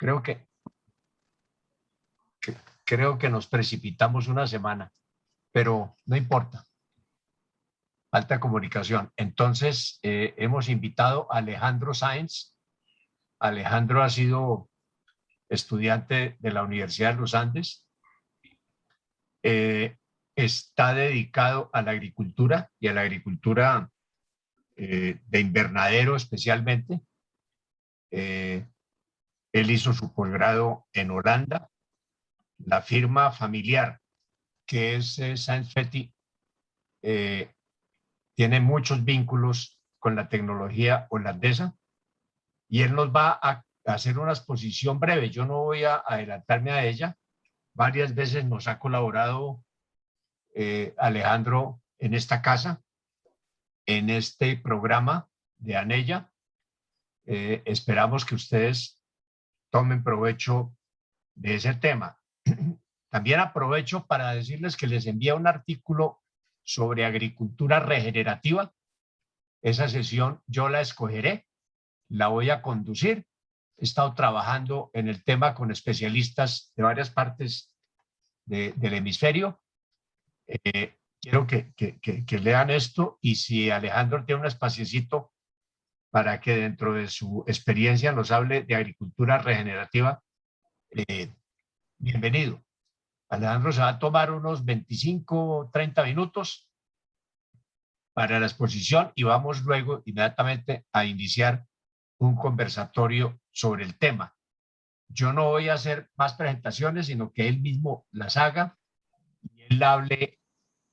Creo creo que nos precipitamos una semana, pero no importa. Alta comunicación. Entonces, hemos invitado a Alejandro Sáenz. Alejandro ha sido estudiante de la Universidad de los Andes. Está dedicado a la agricultura y a la agricultura de invernadero especialmente. Él hizo su posgrado en Holanda. La firma familiar, que es Sáenz Fety, tiene muchos vínculos con la tecnología holandesa y él nos va a hacer una exposición breve. Yo no voy a adelantarme a ella. Varias veces nos ha colaborado Alejandro en esta casa, en este programa de Anella. Esperamos que ustedes tomen provecho de ese tema. También aprovecho para decirles que les envía un artículo sobre agricultura regenerativa. Esa sesión yo la escogeré, la voy a conducir. He estado trabajando en el tema con especialistas de varias partes del hemisferio. Quiero que lean esto, y si Alejandro tiene un espaciecito para que dentro de su experiencia nos hable de agricultura regenerativa, bienvenido. Alejandro se va a tomar unos 25 o 30 minutos para la exposición y vamos luego inmediatamente a iniciar un conversatorio sobre el tema. Yo no voy a hacer más presentaciones, sino que él mismo las haga y él hable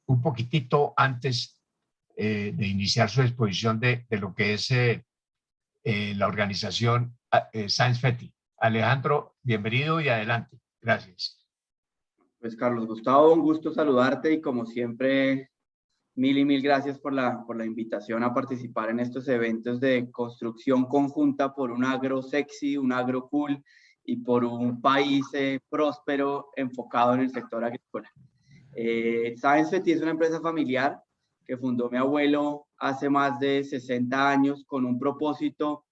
un poquitito antes de iniciar su exposición de lo que es la organización Sáenz Fety. Alejandro, bienvenido y adelante. Gracias. Pues Carlos Gustavo, un gusto saludarte y como siempre, mil y mil gracias por la invitación a participar en estos eventos de construcción conjunta por un agro sexy, un agro cool y por un país próspero enfocado en el sector agrícola. Sáenz Fety es una empresa familiar que fundó mi abuelo hace más de 60 años con un propósito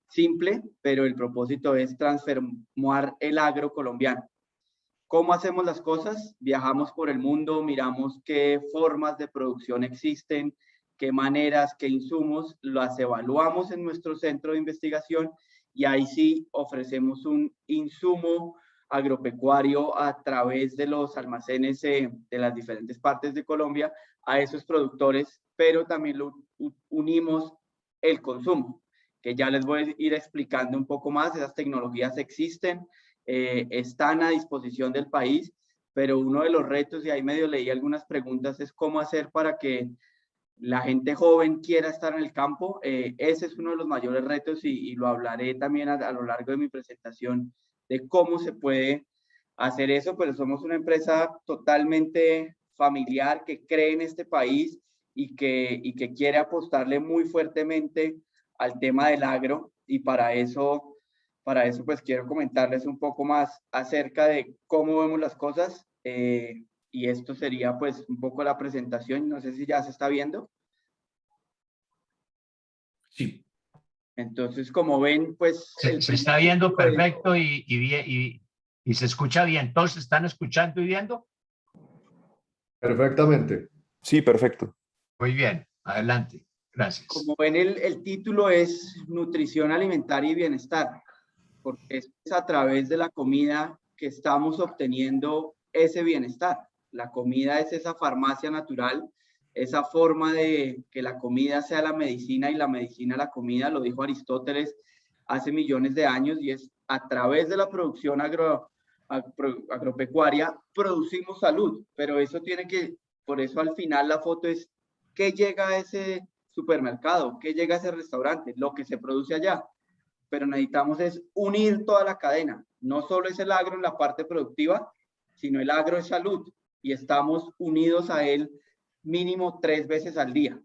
simple, pero el propósito es transformar el agro colombiano. ¿Cómo hacemos las cosas? Viajamos por el mundo, miramos qué formas de producción existen, qué maneras, qué insumos, las evaluamos en nuestro centro de investigación y ahí sí ofrecemos un insumo agropecuario a través de los almacenes de las diferentes partes de Colombia a esos productores, pero también lo unimos el consumo, que ya les voy a ir explicando un poco más. Esas tecnologías existen, están a disposición del país, pero uno de los retos, y ahí medio leí algunas preguntas, es cómo hacer para que la gente joven quiera estar en el campo. Ese es uno de los mayores retos y lo hablaré también a lo largo de mi presentación de cómo se puede hacer eso, pero somos una empresa totalmente familiar que cree en este país y que quiere apostarle muy fuertemente al tema del agro, y para eso pues quiero comentarles un poco más acerca de cómo vemos las cosas, y esto sería pues un poco la presentación. No sé si ya se está viendo. Sí. Entonces, como ven, pues... Se está viendo perfecto y se escucha bien. ¿Todos están escuchando y viendo? Perfectamente. Sí, perfecto. Muy bien, adelante. Gracias. Como ven, el título es Nutrición Alimentaria y Bienestar, porque es a través de la comida que estamos obteniendo ese bienestar. La comida es esa farmacia natural, esa forma de que la comida sea la medicina y la medicina la comida, lo dijo Aristóteles hace millones de años, y es a través de la producción agropecuaria producimos salud, pero eso tiene que, por eso al final la foto es ¿qué llega a ese supermercado? ¿Qué llega a ese restaurante? Lo que se produce allá. Pero necesitamos es unir toda la cadena. No solo es el agro en la parte productiva, sino el agro es salud y estamos unidos a él mínimo 3 veces al día.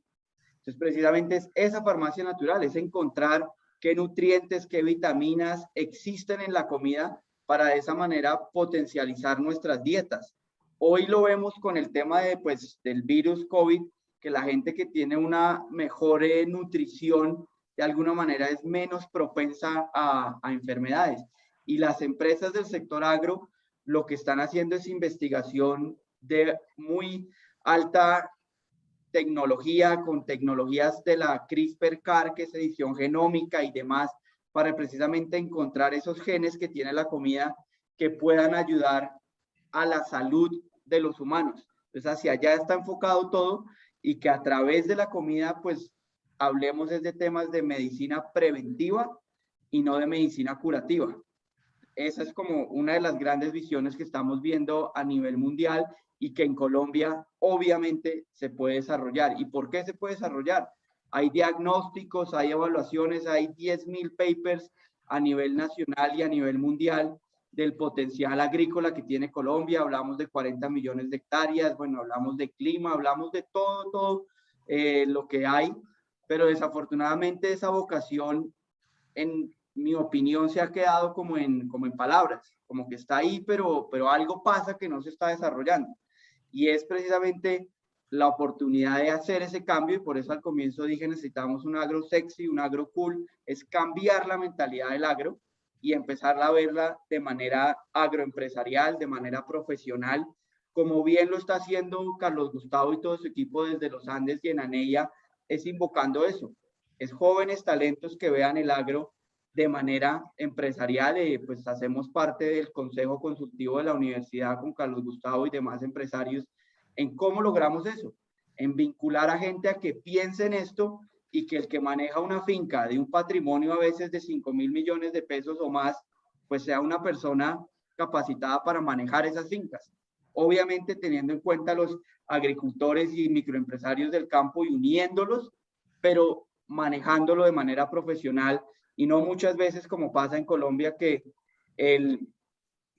Entonces, precisamente es esa farmacia natural, es encontrar qué nutrientes, qué vitaminas existen en la comida para de esa manera potencializar nuestras dietas. Hoy lo vemos con el tema del virus COVID, que la gente que tiene una mejor nutrición de alguna manera es menos propensa a enfermedades. Y las empresas del sector agro lo que están haciendo es investigación de muy alta tecnología, con tecnologías de la CRISPR-Cas, que es edición genómica y demás, para precisamente encontrar esos genes que tiene la comida que puedan ayudar a la salud de los humanos. Entonces, hacia allá está enfocado todo, y que a través de la comida, pues, hablemos de temas de medicina preventiva y no de medicina curativa. Esa es como una de las grandes visiones que estamos viendo a nivel mundial y que en Colombia obviamente se puede desarrollar. ¿Y por qué se puede desarrollar? Hay diagnósticos, hay evaluaciones, hay 10.000 papers a nivel nacional y a nivel mundial del potencial agrícola que tiene Colombia. Hablamos de 40 millones de hectáreas, bueno, hablamos de clima, hablamos de todo lo que hay, pero desafortunadamente esa vocación, en mi opinión, se ha quedado como en palabras, como que está ahí, pero algo pasa que no se está desarrollando. Y es precisamente la oportunidad de hacer ese cambio, y por eso al comienzo dije, necesitamos un agro sexy, un agro cool, es cambiar la mentalidad del agro y empezar a verla de manera agroempresarial, de manera profesional, como bien lo está haciendo Carlos Gustavo y todo su equipo desde los Andes y en Anella, es invocando eso. Es jóvenes talentos que vean el agro de manera empresarial. Pues hacemos parte del Consejo Consultivo de la Universidad con Carlos Gustavo y demás empresarios en cómo logramos eso, en vincular a gente a que piense en esto, y que el que maneja una finca de un patrimonio a veces de 5.000 millones de pesos o más, pues sea una persona capacitada para manejar esas fincas. Obviamente teniendo en cuenta los agricultores y microempresarios del campo y uniéndolos, pero manejándolo de manera profesional, y no muchas veces como pasa en Colombia, que el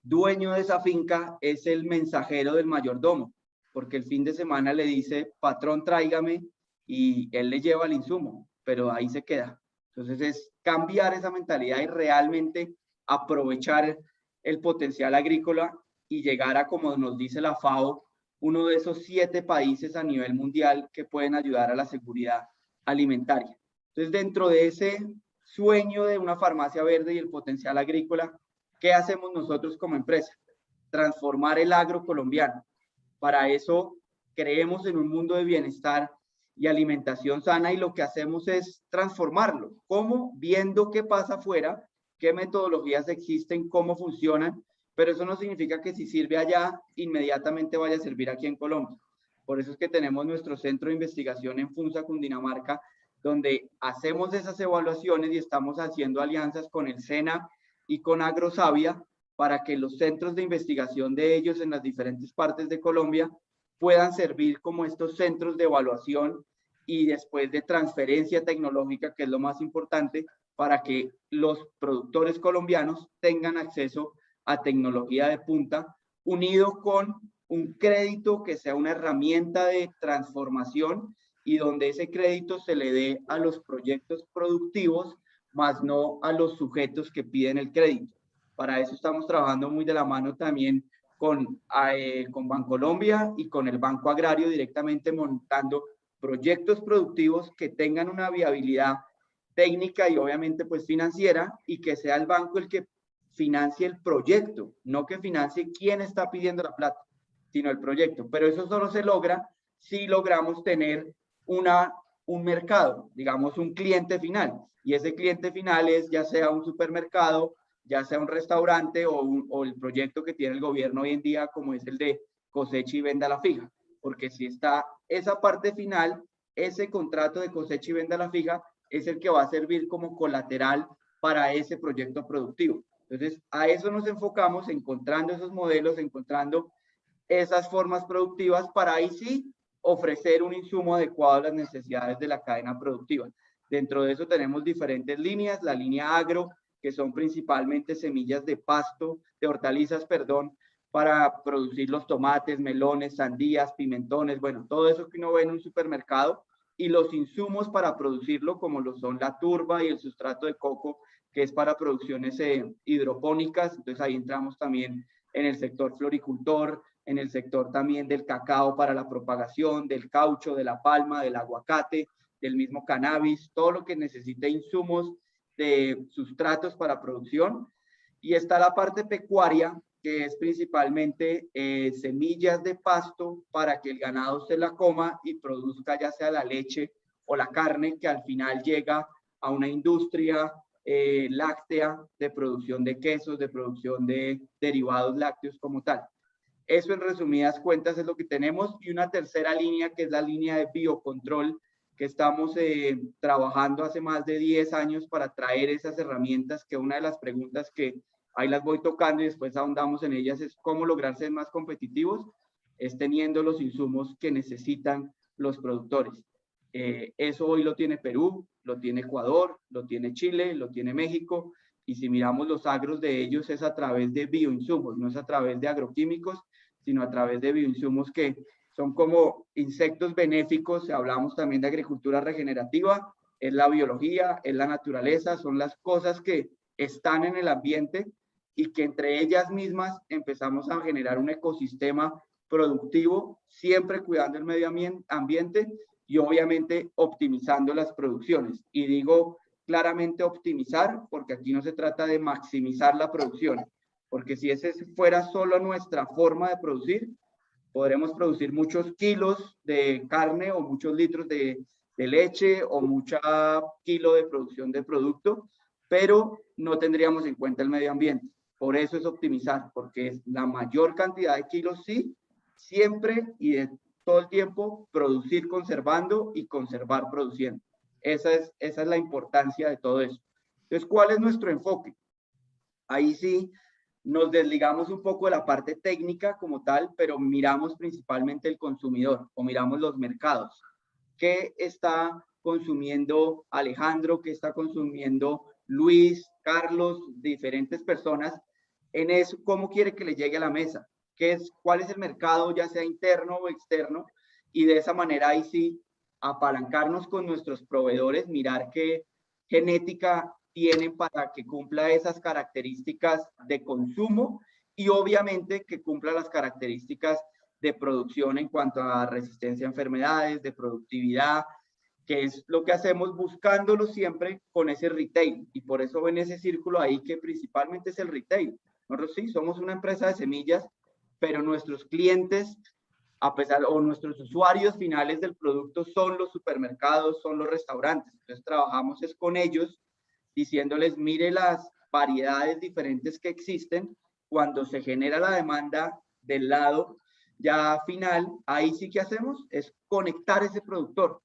dueño de esa finca es el mensajero del mayordomo, porque el fin de semana le dice, patrón, tráigame, y él le lleva el insumo, pero ahí se queda. Entonces es cambiar esa mentalidad y realmente aprovechar el potencial agrícola y llegar a, como nos dice la FAO, uno de esos 7 países a nivel mundial que pueden ayudar a la seguridad alimentaria. Entonces, dentro de ese sueño de una farmacia verde y el potencial agrícola, ¿qué hacemos nosotros como empresa? Transformar el agro colombiano. Para eso creemos en un mundo de bienestar y alimentación sana, y lo que hacemos es transformarlo. ¿Cómo? Viendo qué pasa afuera, qué metodologías existen, cómo funcionan, pero eso no significa que si sirve allá, inmediatamente vaya a servir aquí en Colombia. Por eso es que tenemos nuestro centro de investigación en Funza, Cundinamarca, donde hacemos esas evaluaciones y estamos haciendo alianzas con el SENA y con Agrosavia para que los centros de investigación de ellos en las diferentes partes de Colombia puedan servir como estos centros de evaluación y después de transferencia tecnológica, que es lo más importante, para que los productores colombianos tengan acceso a tecnología de punta, unido con un crédito que sea una herramienta de transformación, y donde ese crédito se le dé a los proyectos productivos, más no a los sujetos que piden el crédito. Para eso estamos trabajando muy de la mano también con Bancolombia y con el Banco Agrario, directamente montando proyectos productivos que tengan una viabilidad técnica y obviamente pues financiera, y que sea el banco el que financie el proyecto, no que financie quién está pidiendo la plata, sino el proyecto. Pero eso solo se logra si logramos tener un mercado, digamos un cliente final, y ese cliente final es ya sea un supermercado, ya sea un restaurante o el proyecto que tiene el gobierno hoy en día, como es el de cosecha y venda a la fija. Porque si está esa parte final, ese contrato de cosecha y venda a la fija es el que va a servir como colateral para ese proyecto productivo. Entonces, a eso nos enfocamos, encontrando esos modelos, encontrando esas formas productivas, para ahí sí ofrecer un insumo adecuado a las necesidades de la cadena productiva. Dentro de eso tenemos diferentes líneas, la línea agro, que son principalmente semillas de pasto, de hortalizas, perdón, para producir los tomates, melones, sandías, pimentones, bueno, todo eso que uno ve en un supermercado, y los insumos para producirlo, como lo son la turba y el sustrato de coco, que es para producciones hidropónicas. Entonces ahí entramos también en el sector floricultor, en el sector también del cacao para la propagación, del caucho, de la palma, del aguacate, del mismo cannabis, todo lo que necesite insumos de sustratos para producción. Y está la parte pecuaria, que es principalmente semillas de pasto para que el ganado se la coma y produzca ya sea la leche o la carne, que al final llega a una industria láctea de producción de quesos, de producción de derivados lácteos como tal. Eso en resumidas cuentas es lo que tenemos. Y una tercera línea, que es la línea de biocontrol, que estamos trabajando hace más de 10 años para traer esas herramientas, que una de las preguntas que ahí las voy tocando y después ahondamos en ellas es cómo lograr ser más competitivos, es teniendo los insumos que necesitan los productores. Eso hoy lo tiene Perú, lo tiene Ecuador, lo tiene Chile, lo tiene México, y si miramos los agros de ellos es a través de bioinsumos, no es a través de agroquímicos, sino a través de bioinsumos que son como insectos benéficos. Hablamos también de agricultura regenerativa, es la biología, es la naturaleza, son las cosas que están en el ambiente y que entre ellas mismas empezamos a generar un ecosistema productivo, siempre cuidando el medio ambiente y obviamente optimizando las producciones. Y digo claramente optimizar, porque aquí no se trata de maximizar la producción, porque si ese fuera solo nuestra forma de producir, podremos producir muchos kilos de carne o muchos litros de leche o mucha kilo de producción de producto, pero no tendríamos en cuenta el medio ambiente. Por eso es optimizar, porque es la mayor cantidad de kilos, sí, siempre y de todo el tiempo producir conservando y conservar produciendo. Esa es la importancia de todo eso. Entonces, ¿cuál es nuestro enfoque? Ahí sí nos desligamos un poco de la parte técnica como tal, pero miramos principalmente el consumidor o miramos los mercados. ¿Qué está consumiendo Alejandro? ¿Qué está consumiendo Luis, Carlos, diferentes personas? En eso, ¿cómo quiere que le llegue a la mesa? ¿Cuál es el mercado, ya sea interno o externo? Y de esa manera ahí sí apalancarnos con nuestros proveedores, mirar qué genética tienen para que cumpla esas características de consumo y obviamente que cumpla las características de producción en cuanto a resistencia a enfermedades, de productividad, que es lo que hacemos buscándolo siempre con ese retail. Y por eso ven ese círculo ahí que principalmente es el retail. Nosotros sí somos una empresa de semillas, pero nuestros clientes, a pesar, o nuestros usuarios finales del producto son los supermercados, son los restaurantes. Entonces trabajamos es con ellos, diciéndoles, mire las variedades diferentes que existen. Cuando se genera la demanda del lado ya final, ahí sí que hacemos es conectar ese productor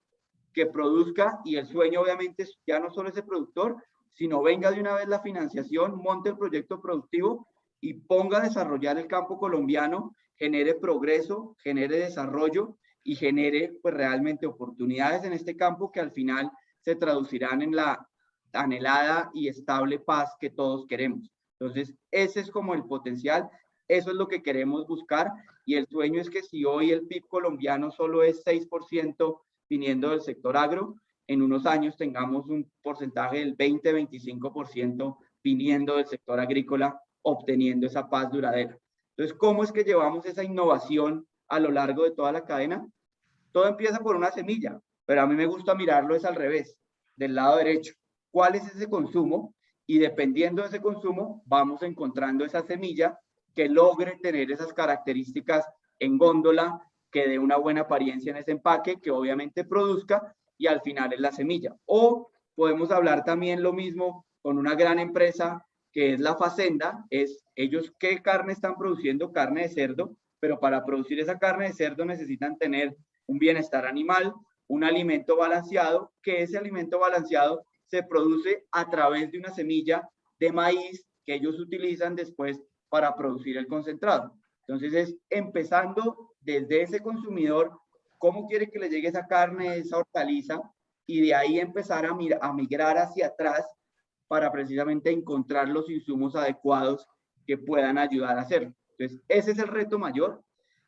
que produzca, y el sueño obviamente es ya no solo ese productor, sino venga de una vez la financiación, monte el proyecto productivo y ponga a desarrollar el campo colombiano, genere progreso, genere desarrollo y genere pues realmente oportunidades en este campo que al final se traducirán en la anhelada y estable paz que todos queremos. Entonces, ese es como el potencial, eso es lo que queremos buscar, y el sueño es que si hoy el PIB colombiano solo es 6% viniendo del sector agro, en unos años tengamos un porcentaje del 20-25% viniendo del sector agrícola, obteniendo esa paz duradera. Entonces, ¿cómo es que llevamos esa innovación a lo largo de toda la cadena? Todo empieza por una semilla, pero a mí me gusta mirarlo es al revés, del lado derecho. ¿Cuál es ese consumo? Y dependiendo de ese consumo, vamos encontrando esa semilla que logre tener esas características en góndola, que dé una buena apariencia en ese empaque, que obviamente produzca, y al final es la semilla. O podemos hablar también lo mismo con una gran empresa que es la Facenda, es ellos qué carne están produciendo, carne de cerdo, pero para producir esa carne de cerdo necesitan tener un bienestar animal, un alimento balanceado, que ese alimento balanceado se produce a través de una semilla de maíz que ellos utilizan después para producir el concentrado. Entonces es empezando desde ese consumidor, cómo quiere que le llegue esa carne, esa hortaliza, y de ahí empezar a migrar hacia atrás para precisamente encontrar los insumos adecuados que puedan ayudar a hacerlo. Entonces ese es el reto mayor,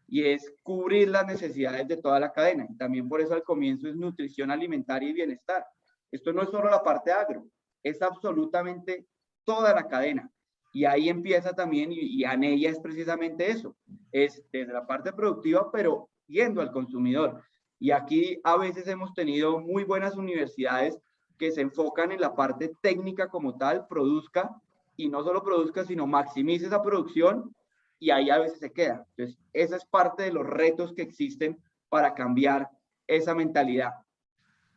y es cubrir las necesidades de toda la cadena. Y también por eso al comienzo es nutrición alimentaria y bienestar. Esto no es solo la parte agro, es absolutamente toda la cadena. Y ahí empieza también, y Anella es precisamente eso, es desde la parte productiva, pero yendo al consumidor. Y aquí a veces hemos tenido muy buenas universidades que se enfocan en la parte técnica como tal, produzca, y no solo produzca, sino maximice esa producción y ahí a veces se queda. Entonces, esa es parte de los retos que existen para cambiar esa mentalidad.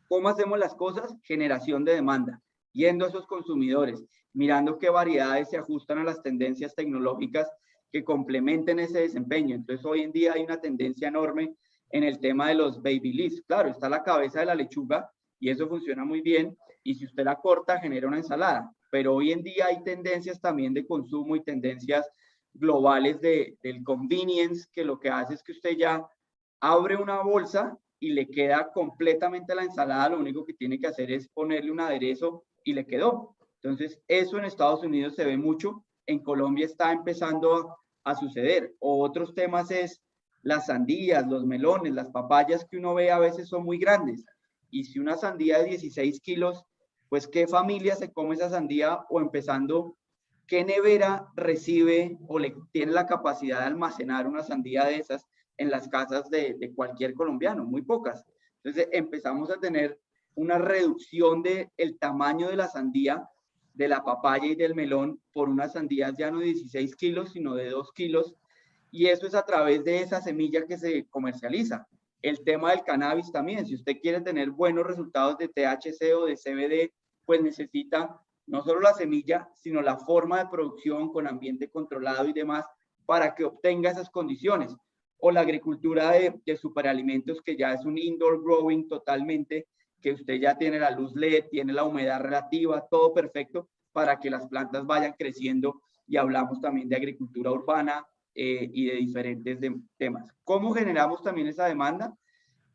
¿Cómo hacemos las cosas? Generación de demanda, yendo a esos consumidores, mirando qué variedades se ajustan a las tendencias tecnológicas que complementen ese desempeño. Entonces, hoy en día hay una tendencia enorme en el tema de los baby leaves. Claro, está la cabeza de la lechuga y eso funciona muy bien. Y si usted la corta, genera una ensalada. Pero hoy en día hay tendencias también de consumo y tendencias globales del convenience, que lo que hace es que usted ya abre una bolsa y le queda completamente la ensalada, lo único que tiene que hacer es ponerle un aderezo y le quedó. Entonces, eso en Estados Unidos se ve mucho, en Colombia está empezando a suceder. O otros temas es las sandías, los melones, las papayas que uno ve a veces son muy grandes. Y si una sandía de 16 kilos, pues ¿qué familia se come esa sandía? O empezando, ¿qué nevera recibe o le tiene la capacidad de almacenar una sandía de esas en las casas de cualquier colombiano? Muy pocas. Entonces empezamos a tener una reducción del tamaño de la sandía, de la papaya y del melón por unas sandías ya no de 16 kilos, sino de 2 kilos. Y eso es a través de esa semilla que se comercializa. El tema del cannabis también, si usted quiere tener buenos resultados de THC o de CBD, pues necesita no solo la semilla, sino la forma de producción con ambiente controlado y demás para que obtenga esas condiciones. O la agricultura de superalimentos, que ya es un indoor growing totalmente, que usted ya tiene la luz LED, tiene la humedad relativa, todo perfecto para que las plantas vayan creciendo. Y hablamos también de agricultura urbana y de diferentes temas. ¿Cómo generamos también esa demanda?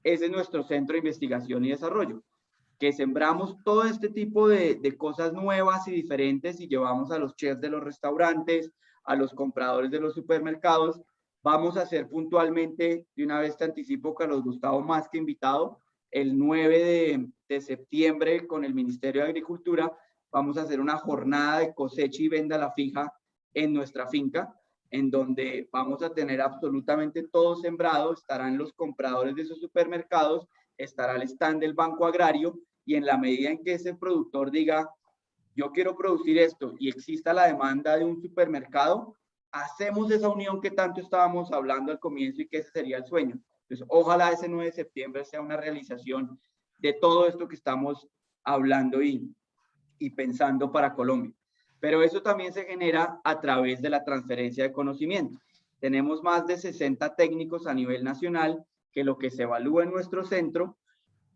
Ese es nuestro centro de investigación y desarrollo, que sembramos todo este tipo de cosas nuevas y diferentes y llevamos a los chefs de los restaurantes, a los compradores de los supermercados. Vamos a hacer puntualmente, de una vez te anticipo, Carlos Gustavo, más que invitado, el 9 de septiembre con el Ministerio de Agricultura, vamos a hacer una jornada de cosecha y venta a la fija en nuestra finca, en donde vamos a tener absolutamente todo sembrado, estarán los compradores de esos supermercados, estará el stand del Banco Agrario, y en la medida en que ese productor diga, yo quiero producir esto y exista la demanda de un supermercado, hacemos esa unión que tanto estábamos hablando al comienzo y que ese sería el sueño. Entonces, ojalá ese 9 de septiembre sea una realización de todo esto que estamos hablando y pensando para Colombia. Pero eso también se genera a través de la transferencia de conocimiento. Tenemos más de 60 técnicos a nivel nacional que lo que se evalúa en nuestro centro,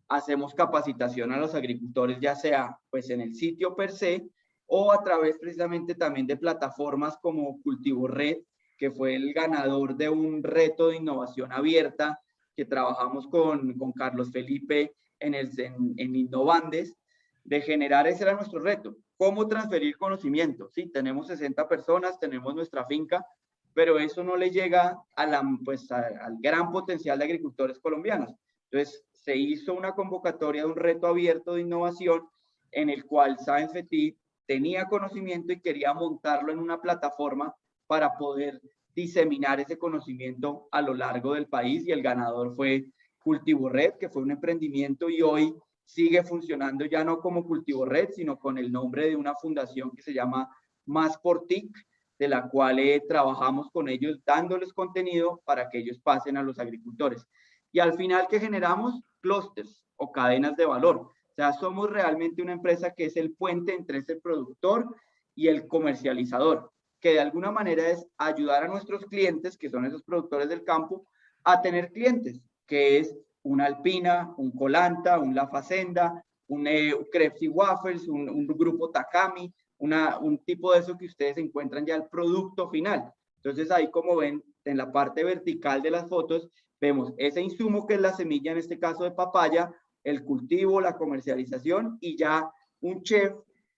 hacemos capacitación a los agricultores, ya sea pues en el sitio per se o a través precisamente también de plataformas como Cultivo Red, que fue el ganador de un reto de innovación abierta que trabajamos con Carlos Felipe en Innovandes, de generar, ese era nuestro reto, cómo transferir conocimiento. Sí, tenemos 60 personas, tenemos nuestra finca, pero eso no le llega a al gran potencial de agricultores colombianos. Entonces, se hizo una convocatoria de un reto abierto de innovación en el cual Science FETI tenía conocimiento y quería montarlo en una plataforma para poder diseminar ese conocimiento a lo largo del país, y el ganador fue Cultivo Red, que fue un emprendimiento y hoy sigue funcionando ya no como Cultivo Red, sino con el nombre de una fundación que se llama Más por TIC, de la cual trabajamos con ellos dándoles contenido para que ellos pasen a los agricultores. Y al final, ¿qué generamos? Clústeres o cadenas de valor. O sea, somos realmente una empresa que es el puente entre ese productor y el comercializador, que de alguna manera es ayudar a nuestros clientes, que son esos productores del campo, a tener clientes, que es una Alpina, un Colanta, un La Facenda, un Crepes y Waffles, un grupo Takami, un tipo de eso que ustedes encuentran ya el producto final. Entonces ahí, como ven, en la parte vertical de las fotos, vemos ese insumo que es la semilla, en este caso de papaya, el cultivo, la comercialización y ya un chef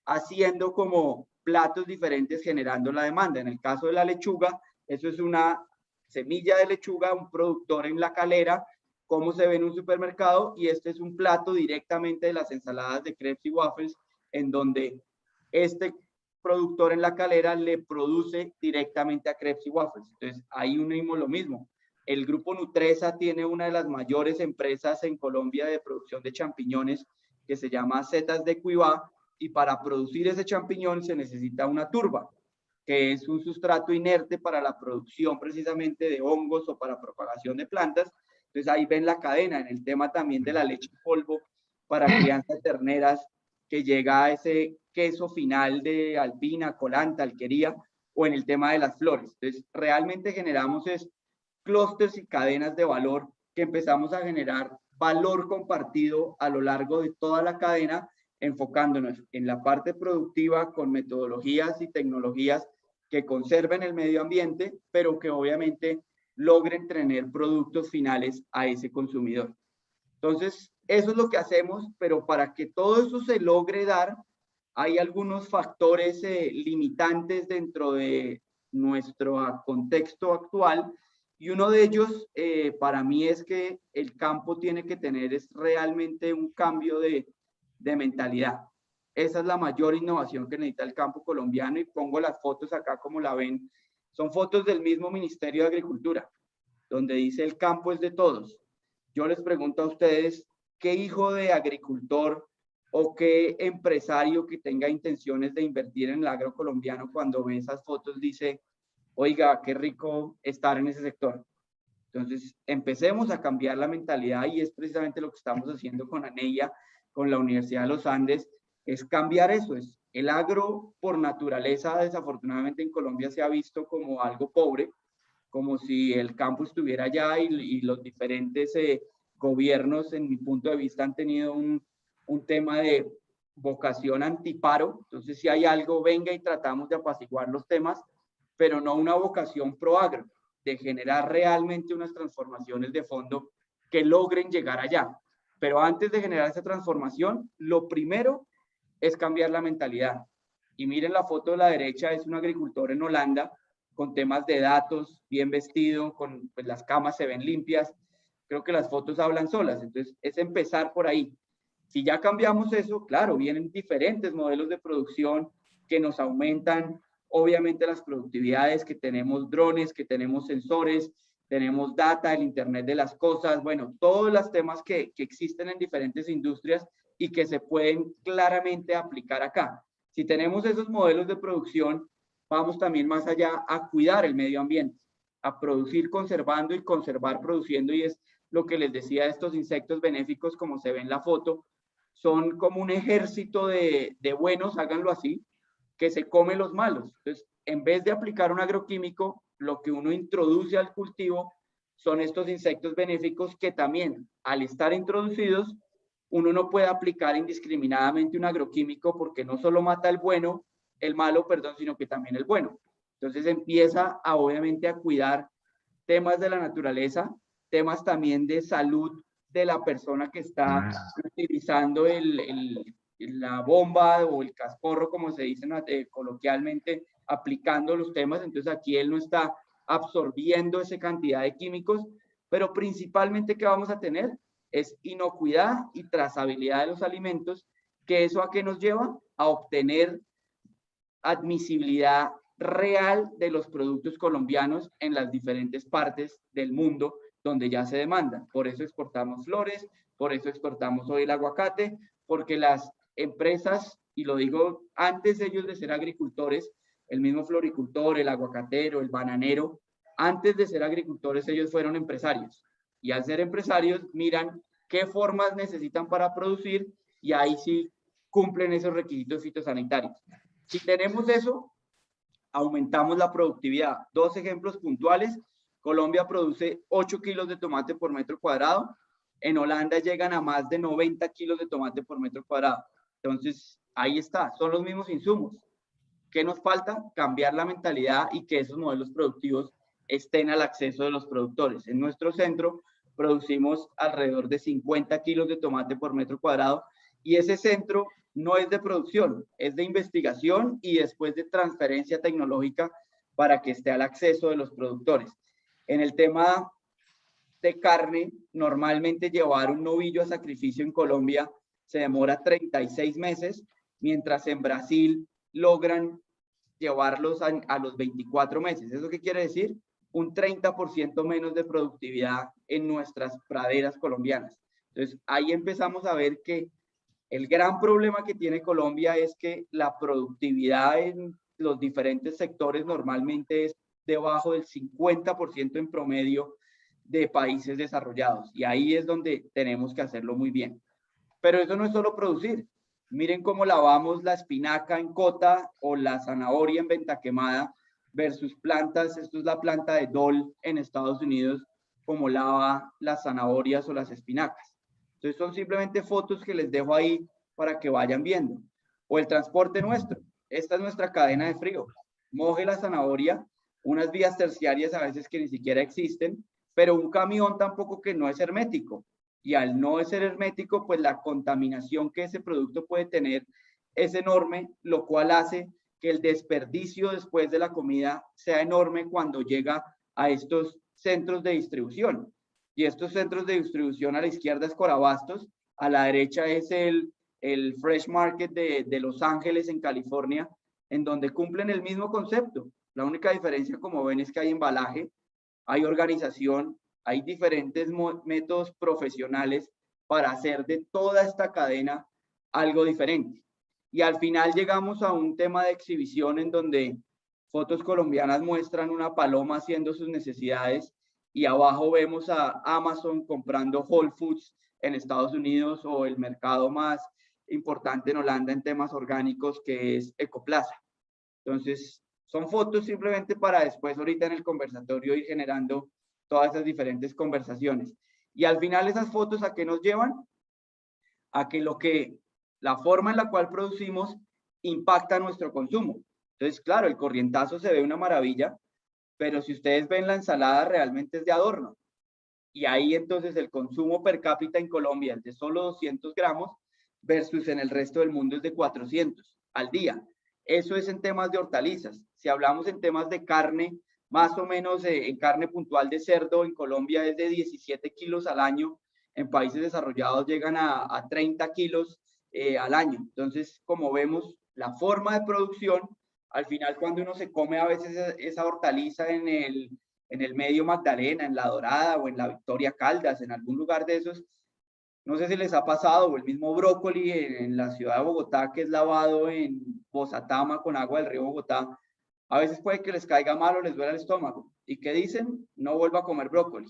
haciendo como platos diferentes generando la demanda. En el caso de la lechuga, eso es una semilla de lechuga, un productor en La Calera, cómo se ve en un supermercado, y este es un plato directamente de las ensaladas de crepes y waffles, en donde este productor en La Calera le produce directamente a crepes y waffles. Entonces, ahí unimos lo mismo. El grupo Nutresa tiene una de las mayores empresas en Colombia de producción de champiñones que se llama Zetas de Cuivá, y para producir ese champiñón se necesita una turba, que es un sustrato inerte para la producción precisamente de hongos o para propagación de plantas. Entonces ahí ven la cadena en el tema también de la leche en polvo para crianza de terneras, que llega a ese queso final de Alpina, Colanta, Alquería, o en el tema de las flores. Entonces realmente generamos clústeres y cadenas de valor que empezamos a generar valor compartido a lo largo de toda la cadena, enfocándonos en la parte productiva con metodologías y tecnologías que conserven el medio ambiente, pero que obviamente logren tener productos finales a ese consumidor. Entonces, eso es lo que hacemos, pero para que todo eso se logre dar, hay algunos factores limitantes dentro de nuestro contexto actual, y uno de ellos para mí es que el campo tiene que tener realmente un cambio de mentalidad. Esa es la mayor innovación que necesita el campo colombiano, y pongo las fotos acá como la ven. Son fotos del mismo Ministerio de Agricultura, donde dice el campo es de todos. Yo les pregunto a ustedes, ¿qué hijo de agricultor o qué empresario que tenga intenciones de invertir en el agro colombiano cuando ve esas fotos dice, oiga, qué rico estar en ese sector? Entonces, empecemos a cambiar la mentalidad, y es precisamente lo que estamos haciendo con ANEIA, con la Universidad de los Andes, es cambiar eso. El agro, por naturaleza, desafortunadamente en Colombia se ha visto como algo pobre, como si el campo estuviera allá, y los diferentes gobiernos, en mi punto de vista, han tenido un tema de vocación antiparo. Entonces, si hay algo, venga y tratamos de apaciguar los temas, pero no una vocación pro agro, de generar realmente unas transformaciones de fondo que logren llegar allá. Pero antes de generar esa transformación, lo primero es cambiar la mentalidad. Y miren la foto de la derecha, es un agricultor en Holanda con temas de datos, bien vestido, con pues, las camas se ven limpias. Creo que las fotos hablan solas. Entonces, es empezar por ahí. Si ya cambiamos eso, claro, vienen diferentes modelos de producción que nos aumentan, obviamente, las productividades, que tenemos drones, que tenemos sensores, tenemos data, el Internet de las cosas, bueno, todos los temas que existen en diferentes industrias y que se pueden claramente aplicar acá. Si tenemos esos modelos de producción, vamos también más allá a cuidar el medio ambiente, a producir conservando y conservar produciendo, y es lo que les decía de estos insectos benéficos, como se ve en la foto, son como un ejército de buenos, háganlo así, que se come los malos. Entonces, en vez de aplicar un agroquímico, lo que uno introduce al cultivo son estos insectos benéficos que también, al estar introducidos, uno no puede aplicar indiscriminadamente un agroquímico, porque no solo mata el malo, sino que también el bueno. Entonces empieza obviamente a cuidar temas de la naturaleza, temas también de salud de la persona que está utilizando la bomba o el cascorro, como se dice coloquialmente, aplicando los temas. Entonces aquí él no está absorbiendo esa cantidad de químicos, pero principalmente ¿qué vamos a tener? Es inocuidad y trazabilidad de los alimentos, que eso ¿a qué nos lleva? A obtener admisibilidad real de los productos colombianos en las diferentes partes del mundo donde ya se demandan. Por eso exportamos flores, por eso exportamos hoy el aguacate, porque las empresas, y lo digo antes ellos de ser agricultores, el mismo floricultor, el aguacatero, el bananero, antes de ser agricultores ellos fueron empresarios, y al ser empresarios miran qué formas necesitan para producir, y ahí sí cumplen esos requisitos fitosanitarios. Si tenemos eso, aumentamos la productividad. Dos ejemplos puntuales: Colombia produce 8 kilos de tomate por metro cuadrado, en Holanda llegan a más de 90 kilos de tomate por metro cuadrado. Entonces, ahí está, son los mismos insumos. ¿Qué nos falta? Cambiar la mentalidad y que esos modelos productivos estén al acceso de los productores. En nuestro centro producimos alrededor de 50 kilos de tomate por metro cuadrado, y ese centro no es de producción, es de investigación y después de transferencia tecnológica para que esté al acceso de los productores. En el tema de carne, normalmente llevar un novillo a sacrificio en Colombia se demora 36 meses, mientras en Brasil logran llevarlos a los 24 meses. ¿Eso qué quiere decir? Un 30% menos de productividad en nuestras praderas colombianas. Entonces, ahí empezamos a ver que El gran problema que tiene Colombia es que la productividad en los diferentes sectores normalmente es debajo del 50% en promedio de países desarrollados. Y ahí es donde tenemos que hacerlo muy bien. Pero eso no es solo producir. Miren cómo lavamos la espinaca en Cota o la zanahoria en Venta Quemada versus plantas. Esto es la planta de Dole en Estados Unidos, como lava las zanahorias o las espinacas. Entonces son simplemente fotos que les dejo ahí para que vayan viendo. O el transporte nuestro. Esta es nuestra cadena de frío. Moje la zanahoria, unas vías terciarias a veces que ni siquiera existen, pero un camión tampoco que no es hermético. Y al no ser hermético, pues la contaminación que ese producto puede tener es enorme, lo cual hace que el desperdicio después de la comida sea enorme cuando llega a estos centros de distribución. Y estos centros de distribución, a la izquierda es Corabastos, a la derecha es el Fresh Market de Los Ángeles, en California, en donde cumplen el mismo concepto. La única diferencia, como ven, es que hay embalaje, hay organización, hay diferentes métodos profesionales para hacer de toda esta cadena algo diferente. Y al final llegamos a un tema de exhibición en donde fotos colombianas muestran una paloma haciendo sus necesidades y abajo vemos a Amazon comprando Whole Foods en Estados Unidos, o el mercado más importante en Holanda en temas orgánicos, que es Ecoplaza. Entonces, son fotos simplemente para después, ahorita en el conversatorio, ir generando todas esas diferentes conversaciones. Y al final esas fotos, ¿a qué nos llevan? A que la forma en la cual producimos impacta nuestro consumo. Entonces, claro, el corrientazo se ve una maravilla, pero si ustedes ven la ensalada, realmente es de adorno. Y ahí entonces el consumo per cápita en Colombia es de solo 200 gramos versus en el resto del mundo es de 400 al día. Eso es en temas de hortalizas. Si hablamos en temas de carne, más o menos en carne puntual de cerdo en Colombia es de 17 kilos al año. En países desarrollados llegan a 30 kilos al año. Entonces, como vemos, la forma de producción, al final cuando uno se come a veces esa hortaliza en el medio Magdalena, en La Dorada o en la Victoria Caldas, en algún lugar de esos, no sé si les ha pasado, o el mismo brócoli en la ciudad de Bogotá, que es lavado en Bozatama con agua del río Bogotá, a veces puede que les caiga mal o les duele el estómago. ¿Y qué dicen? No vuelva a comer brócoli.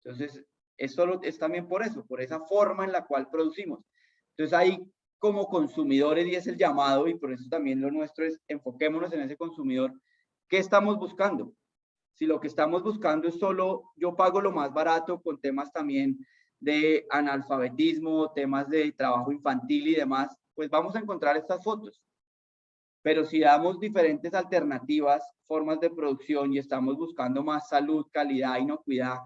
Entonces, esto es también por eso, por esa forma en la cual producimos. Entonces, ahí como consumidores, y es el llamado, y por eso también lo nuestro es enfoquémonos en ese consumidor. ¿Qué estamos buscando? Si lo que estamos buscando es solo yo pago lo más barato, con temas también de analfabetismo, temas de trabajo infantil y demás, pues vamos a encontrar estas fotos. Pero si damos diferentes alternativas, formas de producción, y estamos buscando más salud, calidad, inocuidad,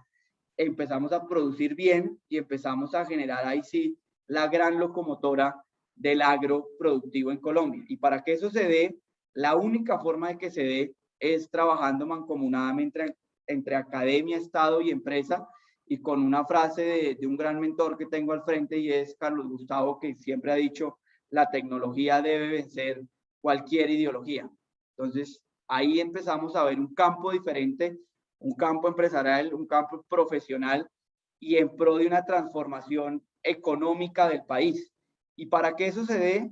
empezamos a producir bien y empezamos a generar ahí sí la gran locomotora del agro productivo en Colombia. Y para que eso se dé, la única forma de que se dé es trabajando mancomunadamente entre academia, Estado y empresa, y con una frase de un gran mentor que tengo al frente, y es Carlos Gustavo, que siempre ha dicho, la tecnología debe vencer cualquier ideología. Entonces, ahí empezamos a ver un campo diferente, un campo empresarial, un campo profesional, y en pro de una transformación económica del país. Y para que eso se dé,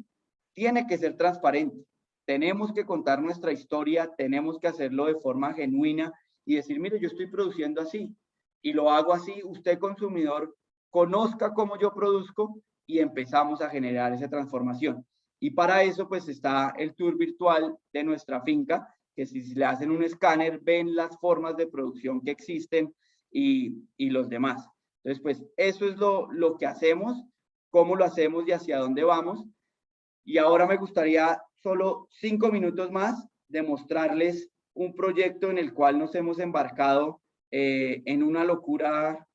tiene que ser transparente. Tenemos que contar nuestra historia, tenemos que hacerlo de forma genuina y decir, mire, yo estoy produciendo así y lo hago así. Usted, consumidor, conozca cómo yo produzco, y empezamos a generar esa transformación. Y para eso, pues está el tour virtual de nuestra finca, que si le hacen un escáner, ven las formas de producción que existen y los demás. Entonces, pues eso es lo que hacemos, cómo lo hacemos y hacia dónde vamos. Y ahora me gustaría solo 5 minutos más de mostrarles un proyecto en el cual nos hemos embarcado en una locura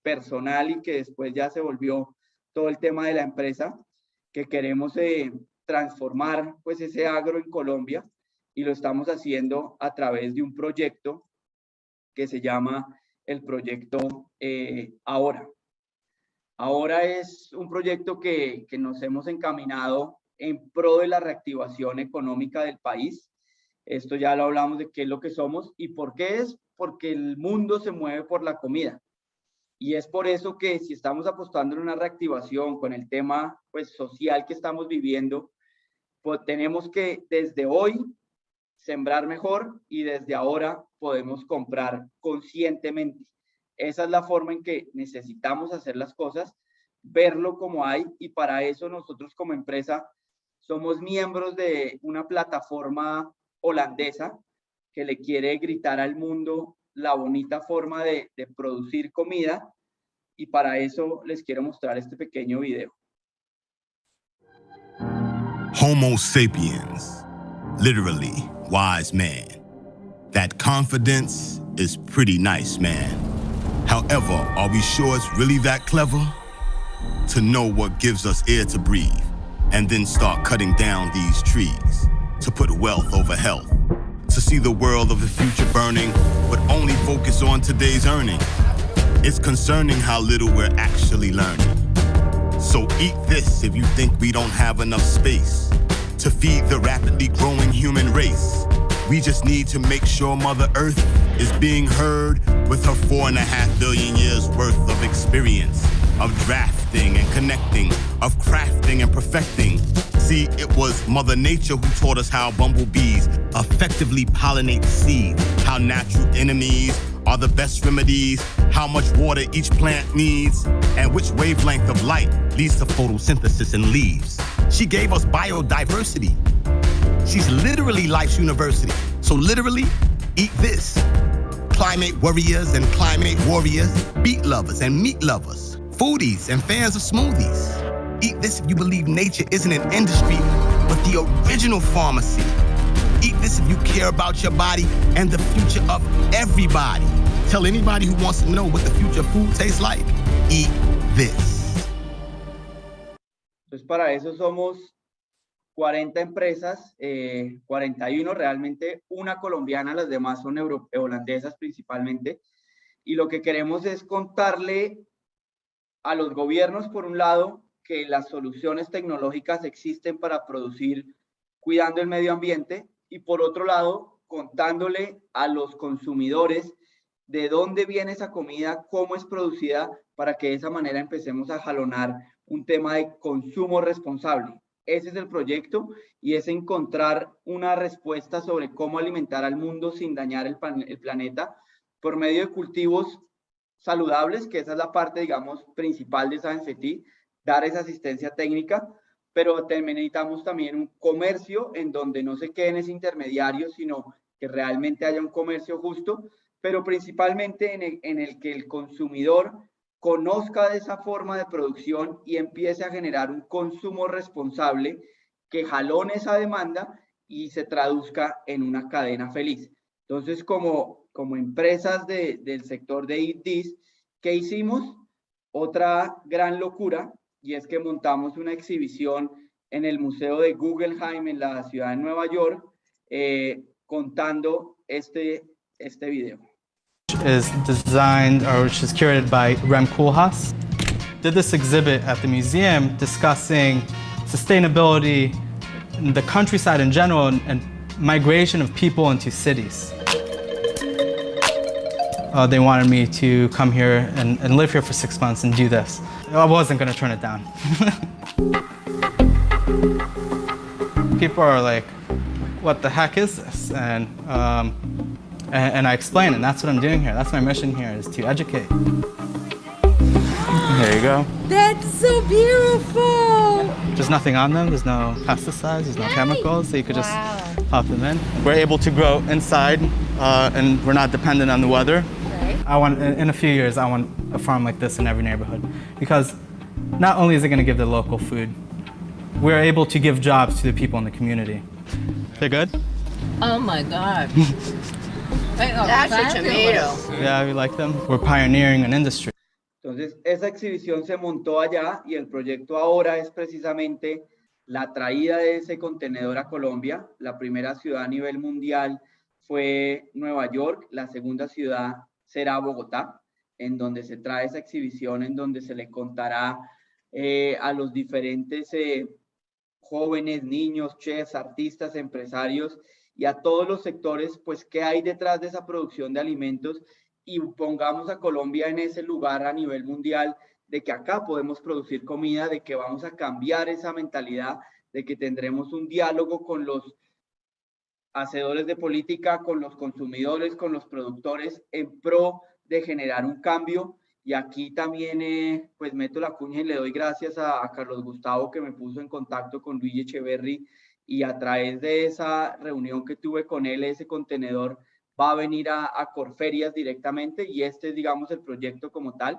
personal, y que después ya se volvió todo el tema de la empresa, que queremos transformar pues ese agro en Colombia, y lo estamos haciendo a través de un proyecto que se llama el proyecto Ahora. Ahora es un proyecto que nos hemos encaminado en pro de la reactivación económica del país. Esto ya lo hablamos de qué es lo que somos y por qué es, porque el mundo se mueve por la comida. Y es por eso que si estamos apostando en una reactivación con el tema pues, social que estamos viviendo, pues tenemos que desde hoy sembrar mejor y desde ahora podemos comprar conscientemente. Esa es la forma en que necesitamos hacer las cosas, verlo como hay, y para eso nosotros como empresa somos miembros de una plataforma holandesa que le quiere gritar al mundo la bonita forma de producir comida, y para eso les quiero mostrar este pequeño video. Homo sapiens, literally wise man. That confidence is pretty nice, man. However, are we sure it's really that clever? To know what gives us air to breathe, and then start cutting down these trees, to put wealth over health, to see the world of the future burning, but only focus on today's earning. It's concerning how little we're actually learning. So eat this if you think we don't have enough space to feed the rapidly growing human race. We just need to make sure Mother Earth is being heard with her 4.5 billion years worth of experience, of drafting and connecting, of crafting and perfecting. See, it was Mother Nature who taught us how bumblebees effectively pollinate seeds, how natural enemies are the best remedies, how much water each plant needs, and which wavelength of light leads to photosynthesis in leaves. She gave us biodiversity. She's literally life's university. So literally, eat this. Climate worriers and climate warriors, beet lovers and meat lovers, foodies and fans of smoothies. Eat this if you believe nature isn't an industry, but the original pharmacy. Eat this if you care about your body and the future of everybody. Tell anybody who wants to know what the future of food tastes like, eat this. Entonces, para eso somos 40 empresas, 41 realmente, una colombiana, las demás son holandesas principalmente, y lo que queremos es contarle a los gobiernos, por un lado, que las soluciones tecnológicas existen para producir cuidando el medio ambiente, y por otro lado, contándole a los consumidores de dónde viene esa comida, cómo es producida, para que de esa manera empecemos a jalonar un tema de consumo responsable. Ese es el proyecto, y es encontrar una respuesta sobre cómo alimentar al mundo sin dañar el planeta por medio de cultivos saludables, que esa es la parte, digamos, principal de Sabenfetti, dar esa asistencia técnica, pero necesitamos también un comercio en donde no se queden ese intermediario, sino que realmente haya un comercio justo, pero principalmente en el que el consumidor conozca de esa forma de producción y empiece a generar un consumo responsable que jalone esa demanda y se traduzca en una cadena feliz. Entonces, como empresas del sector de Eat This, ¿qué hicimos? Otra gran locura, y es que montamos una exhibición en el Museo de Guggenheim en la ciudad de Nueva York, contando este video. Is designed, or which is curated by Rem Koolhaas. Did this exhibit at the museum discussing sustainability in the countryside in general and migration of people into cities. They wanted me to come here and live here for 6 months and do this. I wasn't going to turn it down. People are like, what the heck is this? And I explain, and that's what I'm doing here. That's my mission here, is to educate. There you go. That's so beautiful! There's nothing on them. There's no pesticides. There's no chemicals. So you could just pop them in. We're able to grow inside, and we're not dependent on the weather. Right. In a few years, I want a farm like this in every neighborhood, because not only is it going to give the local food, we're able to give jobs to the people in the community. They're good? Oh my God. That's a tomato. Yeah, we like them. We're pioneering an industry. Entonces, esa exhibición se montó allá, y el proyecto ahora es precisamente la traída de ese contenedor a Colombia. La primera ciudad a nivel mundial fue Nueva York, la segunda ciudad será Bogotá, en donde se trae esa exhibición, en donde se le contará a los diferentes jóvenes, niños, chefs, artistas, empresarios y a todos los sectores, pues qué hay detrás de esa producción de alimentos y pongamos a Colombia en ese lugar a nivel mundial de que acá podemos producir comida, de que vamos a cambiar esa mentalidad, de que tendremos un diálogo con los hacedores de política, con los consumidores, con los productores, en pro de generar un cambio. Y aquí también pues meto la cuña y le doy gracias a Carlos Gustavo, que me puso en contacto con Luigi Echeverry, y a través de esa reunión que tuve con él, ese contenedor va a venir a Corferias directamente, y este es, digamos, el proyecto como tal.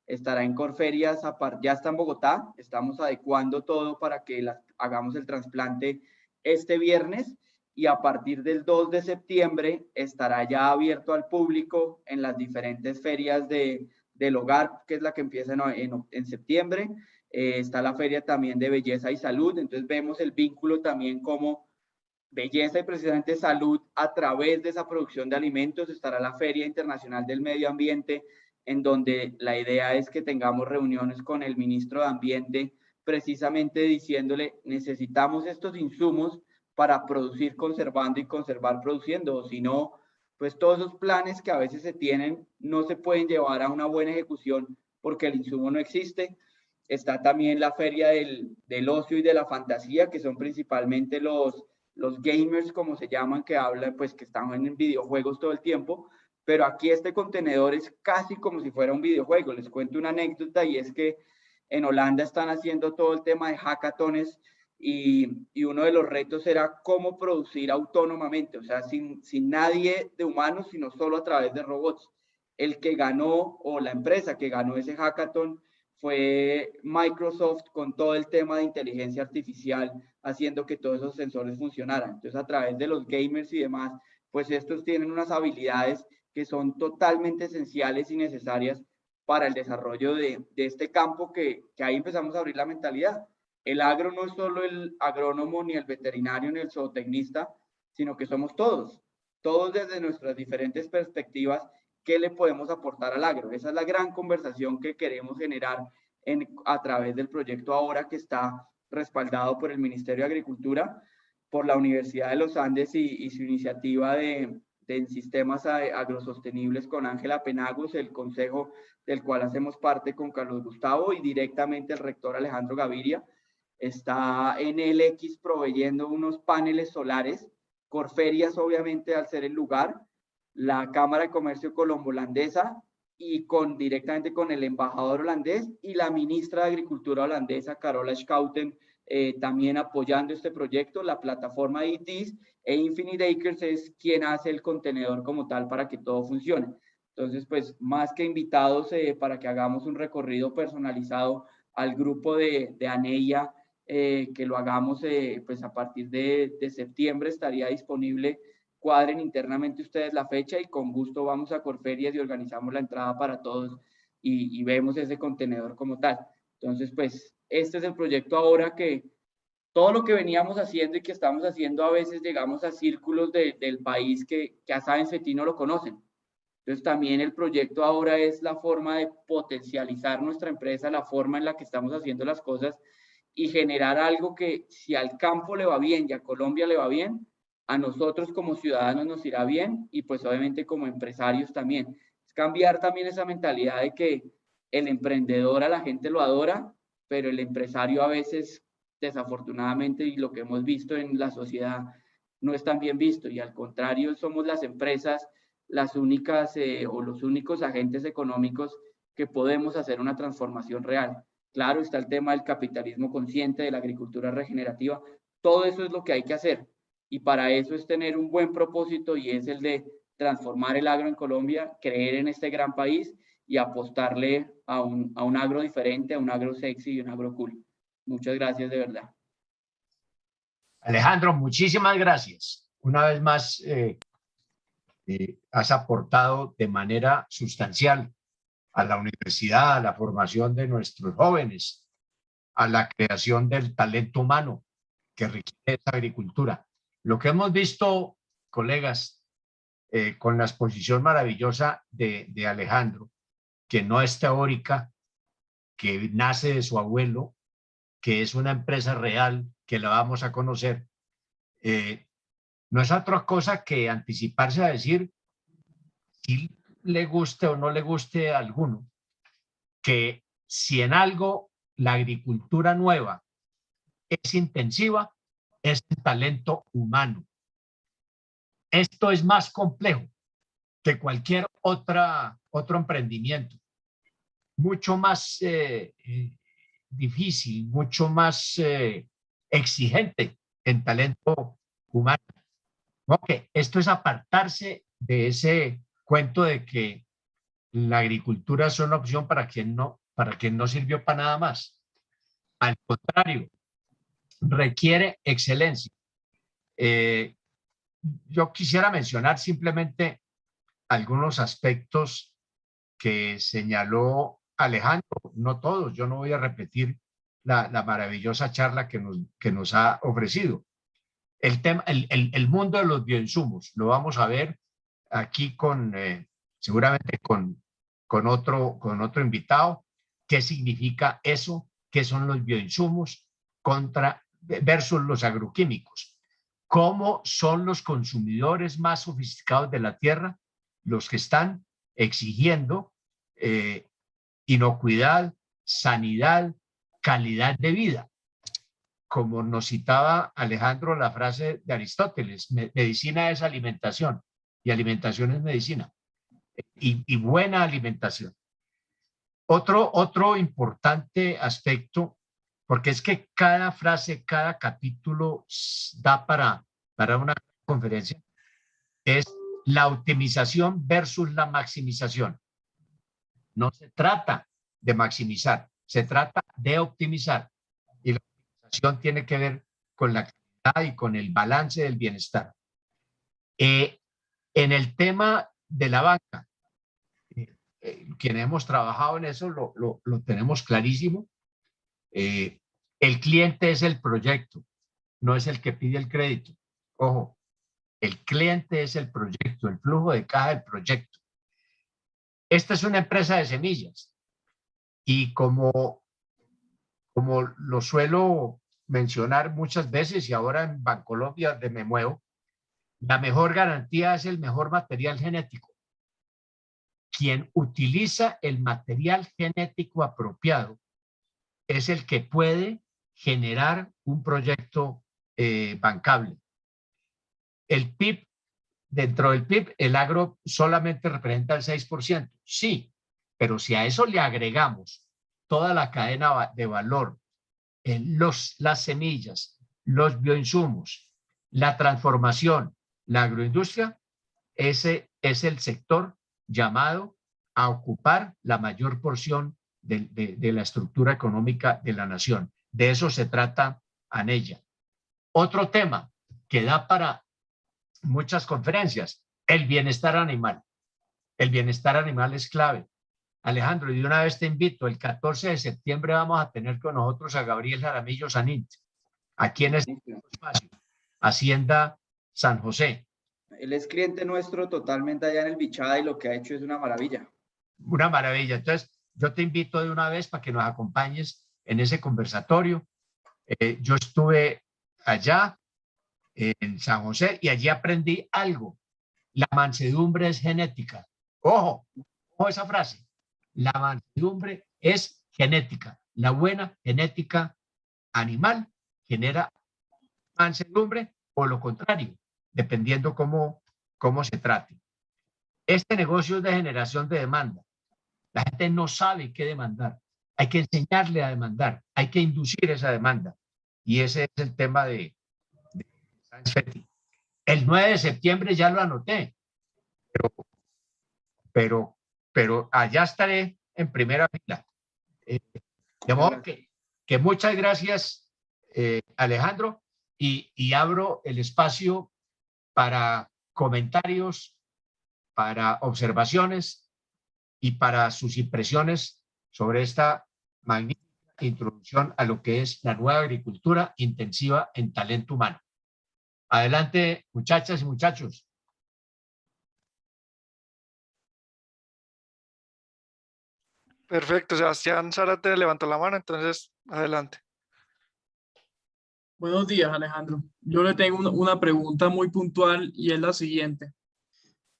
Estará en Corferias, ya está en Bogotá, estamos adecuando todo para que hagamos el trasplante este viernes, y a partir del 2 de septiembre estará ya abierto al público en las diferentes ferias del hogar, que es la que empieza en septiembre. Está la feria también de belleza y salud, entonces vemos el vínculo también como belleza y precisamente salud a través de esa producción de alimentos. Estará la Feria Internacional del Medio Ambiente, en donde la idea es que tengamos reuniones con el ministro de Ambiente, precisamente diciéndole, necesitamos estos insumos para producir conservando y conservar produciendo, o si no, pues todos esos planes que a veces se tienen no se pueden llevar a una buena ejecución porque el insumo no existe. Está también la feria del ocio y de la fantasía, que son principalmente los gamers, como se llaman, que hablan, pues que están en videojuegos todo el tiempo, pero aquí este contenedor es casi como si fuera un videojuego. Les cuento una anécdota, y es que en Holanda están haciendo todo el tema de hackatones, y uno de los retos era cómo producir autónomamente, o sea, sin nadie de humanos, sino solo a través de robots. El que ganó, o la empresa que ganó ese hackathon, fue Microsoft, con todo el tema de inteligencia artificial, haciendo que todos esos sensores funcionaran. Entonces, a través de los gamers y demás, pues estos tienen unas habilidades que son totalmente esenciales y necesarias para el desarrollo de este campo, que ahí empezamos a abrir la mentalidad. El agro no es solo el agrónomo, ni el veterinario, ni el zootecnista, sino que somos todos desde nuestras diferentes perspectivas. ¿Qué le podemos aportar al agro? Esa es la gran conversación que queremos generar a través del proyecto ahora, que está respaldado por el Ministerio de Agricultura, por la Universidad de los Andes y su iniciativa de sistemas agrosostenibles con Ángela Penagos, el consejo del cual hacemos parte con Carlos Gustavo, y directamente el rector Alejandro Gaviria. Está NLX proveyendo unos paneles solares, Corferias obviamente al ser el lugar, la Cámara de Comercio colombo-holandesa, y directamente con el embajador holandés y la ministra de Agricultura holandesa, Carola Schouten, también apoyando este proyecto. La plataforma ITIS e Infinite Acres es quien hace el contenedor como tal para que todo funcione. Entonces, pues, más que invitados para que hagamos un recorrido personalizado al grupo de ANEIA, que lo hagamos pues a partir de septiembre estaría disponible. Cuadren internamente ustedes la fecha y con gusto vamos a Corferias y organizamos la entrada para todos y vemos ese contenedor como tal. Entonces, pues, este es el proyecto ahora, que todo lo que veníamos haciendo y que estamos haciendo, a veces llegamos a círculos del país que a Sabenfetti no lo conocen. Entonces, también el proyecto ahora es la forma de potencializar nuestra empresa, la forma en la que estamos haciendo las cosas, y generar algo que, si al campo le va bien y a Colombia le va bien, a nosotros como ciudadanos nos irá bien, y pues obviamente como empresarios también. Es cambiar también esa mentalidad de que el emprendedor a la gente lo adora, pero el empresario a veces, desafortunadamente, y lo que hemos visto en la sociedad, no es tan bien visto, y al contrario, somos las empresas las únicas o los únicos agentes económicos que podemos hacer una transformación real. Claro, está el tema del capitalismo consciente, de la agricultura regenerativa. Todo eso es lo que hay que hacer. Y para eso es tener un buen propósito, y es el de transformar el agro en Colombia, creer en este gran país y apostarle a un agro diferente, a un agro sexy y un agro cool. Muchas gracias, de verdad. Alejandro, muchísimas gracias. Una vez más, has aportado de manera sustancial a la universidad, a la formación de nuestros jóvenes, a la creación del talento humano que requiere esa agricultura. Lo que hemos visto, colegas, con la exposición maravillosa de Alejandro, que no es teórica, que nace de su abuelo, que es una empresa real, que la vamos a conocer, no es otra cosa que anticiparse a decir, si le guste o no le guste a alguno, que si en algo la agricultura nueva es intensiva, es el talento humano. Esto es más complejo que cualquier otro emprendimiento, mucho más difícil, mucho más exigente en talento humano. Okay. Esto es apartarse de ese cuento de que la agricultura es una opción para quien no sirvió para nada más. Al contrario, requiere excelencia. Yo quisiera mencionar simplemente algunos aspectos que señaló Alejandro, no todos, yo no voy a repetir la maravillosa charla que nos ha ofrecido. El mundo de los bioinsumos, lo vamos a ver aquí seguramente con otro invitado, qué significa eso, qué son los bioinsumos versus los agroquímicos, cómo son los consumidores más sofisticados de la tierra los que están exigiendo inocuidad, sanidad, calidad de vida. Como nos citaba Alejandro la frase de Aristóteles, medicina es alimentación y alimentación es medicina y buena alimentación. Otro importante aspecto, porque es que cada frase, cada capítulo da para una conferencia, es la optimización versus la maximización. No se trata de maximizar, se trata de optimizar. Y la optimización tiene que ver con la calidad y con el balance del bienestar. En el tema de la banca, quienes hemos trabajado en eso lo tenemos clarísimo. El cliente es el proyecto, no es el que pide el crédito. Ojo, el cliente es el proyecto, el flujo de caja del proyecto. Esta es una empresa de semillas y como lo suelo mencionar muchas veces y ahora en Bancolombia donde me muevo, la mejor garantía es el mejor material genético. Quien utiliza el material genético apropiado es el que puede generar un proyecto bancable. El PIB, dentro del PIB, el agro solamente representa el 6%. Sí, pero si a eso le agregamos toda la cadena de valor, las semillas, los bioinsumos, la transformación, la agroindustria, ese es el sector llamado a ocupar la mayor porción de la estructura económica de la nación. De eso se trata ANEYA. Otro tema que da para muchas conferencias, el bienestar animal. El bienestar animal es clave. Alejandro, y de una vez te invito, el 14 de septiembre vamos a tener con nosotros a Gabriel Jaramillo Sanint, aquí en este espacio, Hacienda San José. Él es cliente nuestro totalmente allá en el Bichada y lo que ha hecho es una maravilla. Una maravilla. Entonces, yo te invito de una vez para que nos acompañes en ese conversatorio. Yo estuve allá en San José y allí aprendí algo. La mansedumbre es genética. Ojo esa frase. La mansedumbre es genética. La buena genética animal genera mansedumbre o lo contrario, dependiendo cómo se trate. Este negocio es de generación de demanda. La gente no sabe qué demandar. Hay que enseñarle a demandar. Hay que inducir esa demanda. Y ese es el tema de Sáenz Feti. El 9 de septiembre ya lo anoté. Pero allá estaré en primera fila. De modo que muchas gracias, Alejandro, y abro el espacio para comentarios, para observaciones y para sus impresiones sobre esta magnífica introducción a lo que es la nueva agricultura intensiva en talento humano. Adelante, muchachas y muchachos. Perfecto, Sebastián Zárate levantó la mano, entonces adelante. Buenos días, Alejandro. Yo le tengo una pregunta muy puntual y es la siguiente.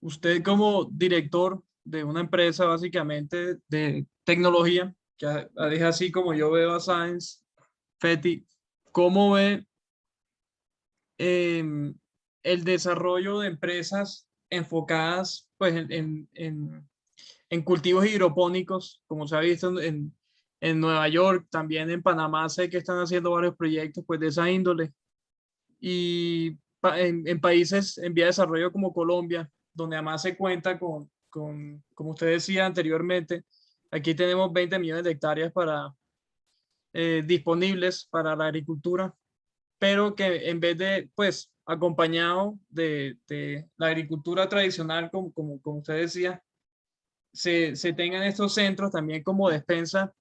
Usted como director de una empresa básicamente de tecnología, que es así como yo veo a Science, Feti, ¿cómo ve el desarrollo de empresas enfocadas pues, en cultivos hidropónicos, como se ha visto en Nueva York, también en Panamá sé que están haciendo varios proyectos pues, de esa índole, y en países en vía de desarrollo como Colombia, donde además se cuenta como usted decía anteriormente, aquí tenemos 20 millones de hectáreas disponibles para la agricultura, pero que en vez de, pues, acompañado de la agricultura tradicional, como usted decía, se tengan estos centros también como despensa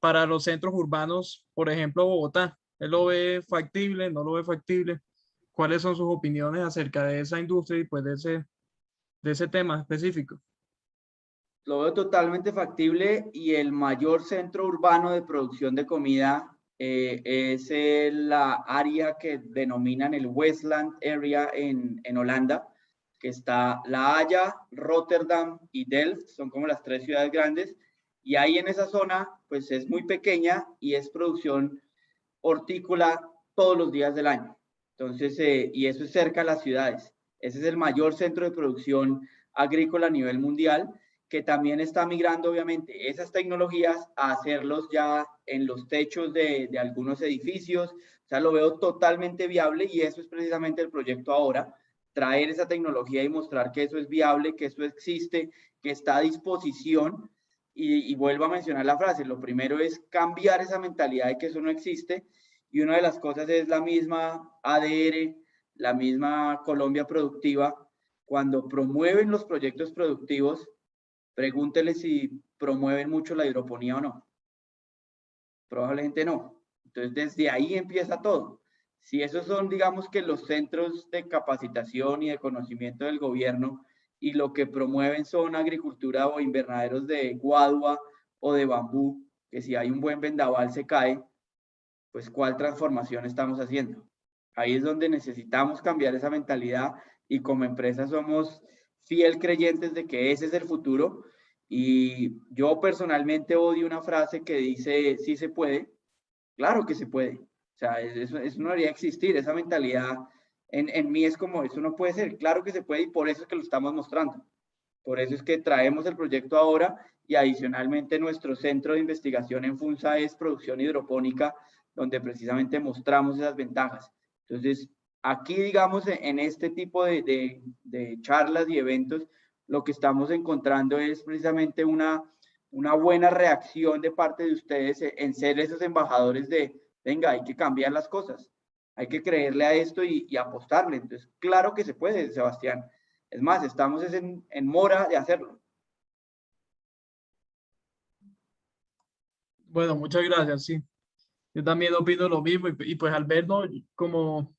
para los centros urbanos, por ejemplo, Bogotá. ¿Él lo ve factible? ¿No lo ve factible? ¿Cuáles son sus opiniones acerca de esa industria y pues de ese tema específico? Lo veo totalmente factible y el mayor centro urbano de producción de comida es la área que denominan el Westland Area en Holanda, que está La Haya, Rotterdam y Delft, son como las 3 ciudades grandes, y ahí en esa zona pues es muy pequeña y es producción hortícola todos los días del año. Entonces, y eso es cerca de las ciudades. Ese es el mayor centro de producción agrícola a nivel mundial, que también está migrando obviamente esas tecnologías a hacerlos ya en los techos de algunos edificios. O sea, lo veo totalmente viable y eso es precisamente el proyecto ahora, traer esa tecnología y mostrar que eso es viable, que eso existe, que está a disposición. Y vuelvo a mencionar la frase, lo primero es cambiar esa mentalidad de que eso no existe, y una de las cosas es la misma ADR, la misma Colombia Productiva. Cuando promueven los proyectos productivos, pregúntele si promueven mucho la hidroponía o no. Probablemente no. Entonces, desde ahí empieza todo. Si esos son, digamos que los centros de capacitación y de conocimiento del gobierno, y lo que promueven son agricultura o invernaderos de guadua o de bambú, que si hay un buen vendaval se cae, pues ¿cuál transformación estamos haciendo? Ahí es donde necesitamos cambiar esa mentalidad, y como empresa somos fiel creyentes de que ese es el futuro. Y yo personalmente odio una frase que dice, sí se puede. Claro que se puede. O sea, eso no debería existir. Esa mentalidad en mí es como, eso no puede ser. Claro que se puede, y por eso es que lo estamos mostrando. Por eso es que traemos el proyecto ahora, y adicionalmente nuestro centro de investigación en Funza es producción hidropónica, donde precisamente mostramos esas ventajas. Entonces, aquí, digamos, en este tipo de charlas y eventos, lo que estamos encontrando es precisamente una buena reacción de parte de ustedes en ser esos embajadores de, venga, hay que cambiar las cosas, hay que creerle a esto y apostarle. Entonces, claro que se puede, Sebastián. Es más, estamos en mora de hacerlo. Bueno, muchas gracias, sí. Yo también opino lo mismo y pues al verlo como, o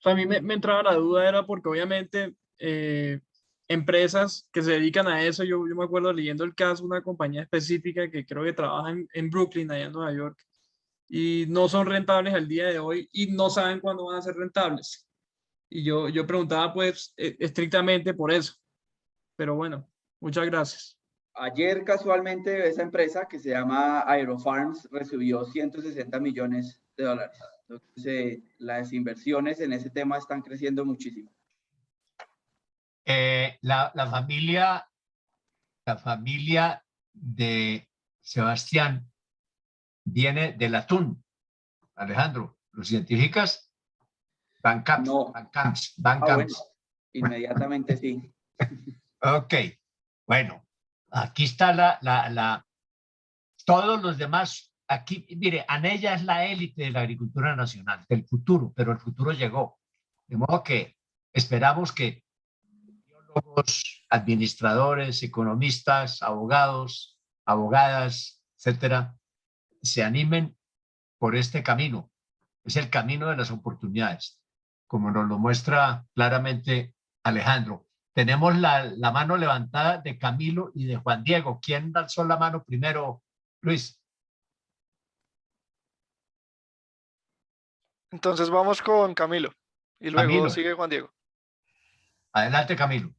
sea, a mí me entraba la duda era porque obviamente empresas que se dedican a eso, yo me acuerdo leyendo el caso de una compañía específica que creo que trabaja en Brooklyn, allá en Nueva York, y no son rentables al día de hoy y no saben cuándo van a ser rentables. Y yo preguntaba pues estrictamente por eso, pero bueno, muchas gracias. Ayer casualmente esa empresa que se llama Aerofarms recibió 160 millones de dólares. Entonces, las inversiones en ese tema están creciendo muchísimo. La familia de Sebastián viene del atún. Alejandro, ¿los identificas? Van Camps. No. Van Camps. Bueno, inmediatamente sí. Ok, bueno, aquí está todos los demás. Aquí, mire, Anella es la élite de la agricultura nacional, del futuro, pero el futuro llegó. De modo que esperamos que biólogos, administradores, economistas, abogados, abogadas, etcétera, se animen por este camino. Es el camino de las oportunidades, como nos lo muestra claramente Alejandro. Tenemos la mano levantada de Camilo y de Juan Diego. ¿Quién alzó la mano primero, Luis? Entonces vamos con Camilo y luego Camilo. sigue Juan Diego. Adelante, Camilo.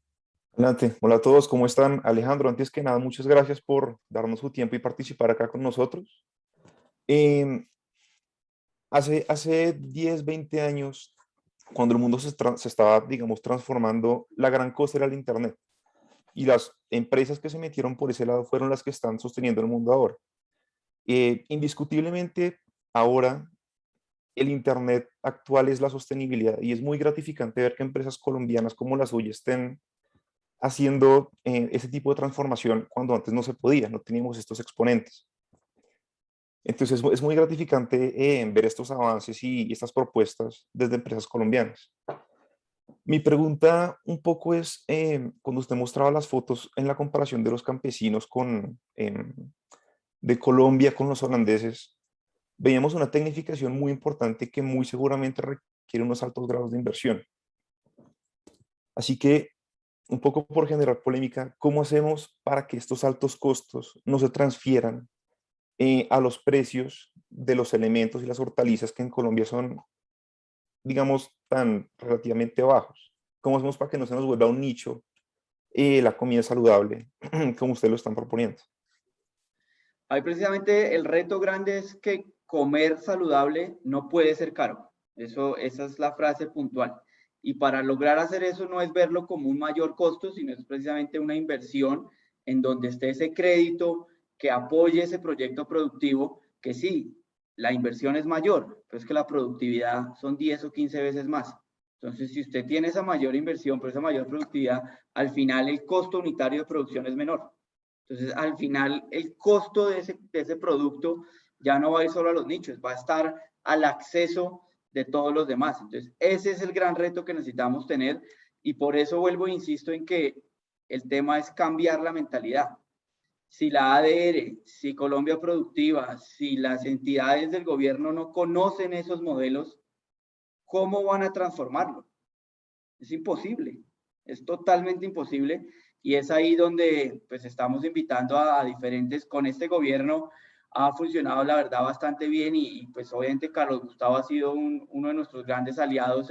Adelante. Hola a todos, ¿cómo están? Alejandro, antes que nada, muchas gracias por darnos su tiempo y participar acá con nosotros. Em, hace 10, 20 años, cuando el mundo se estaba, digamos, transformando, la gran cosa era el Internet. Y las empresas que se metieron por ese lado fueron las que están sosteniendo el mundo ahora. Indiscutiblemente, ahora el Internet actual es la sostenibilidad y es muy gratificante ver que empresas colombianas como la suya estén haciendo ese tipo de transformación cuando antes no se podía, no teníamos estos exponentes. Entonces es muy gratificante ver estos avances y estas propuestas desde empresas colombianas. Mi pregunta un poco es, cuando usted mostraba las fotos en la comparación de los campesinos de Colombia con los holandeses, veíamos una tecnificación muy importante que muy seguramente requiere unos altos grados de inversión. Así que, un poco por generar polémica, ¿cómo hacemos para que estos altos costos no se transfieran a los precios de los elementos y las hortalizas que en Colombia son, digamos, tan relativamente bajos? ¿Cómo hacemos para que no se nos vuelva un nicho la comida saludable, como ustedes lo están proponiendo? Ahí precisamente el reto grande es que comer saludable no puede ser caro. Esa es la frase puntual. Y para lograr hacer eso no es verlo como un mayor costo, sino es precisamente una inversión en donde esté ese crédito que apoye ese proyecto productivo, que sí, la inversión es mayor, pero es que la productividad son 10 o 15 veces más. Entonces, si usted tiene esa mayor inversión, pero esa mayor productividad, al final el costo unitario de producción es menor. Entonces, al final, el costo de ese producto ya no va a ir solo a los nichos, va a estar al acceso de todos los demás. Entonces, ese es el gran reto que necesitamos tener y por eso vuelvo e insisto en que el tema es cambiar la mentalidad. Si la ADR, si Colombia Productiva, si las entidades del gobierno no conocen esos modelos, ¿cómo van a transformarlo? Es imposible, es totalmente imposible. Y es ahí donde pues estamos invitando a diferentes, con este gobierno ha funcionado la verdad bastante bien y pues obviamente Carlos Gustavo ha sido uno de nuestros grandes aliados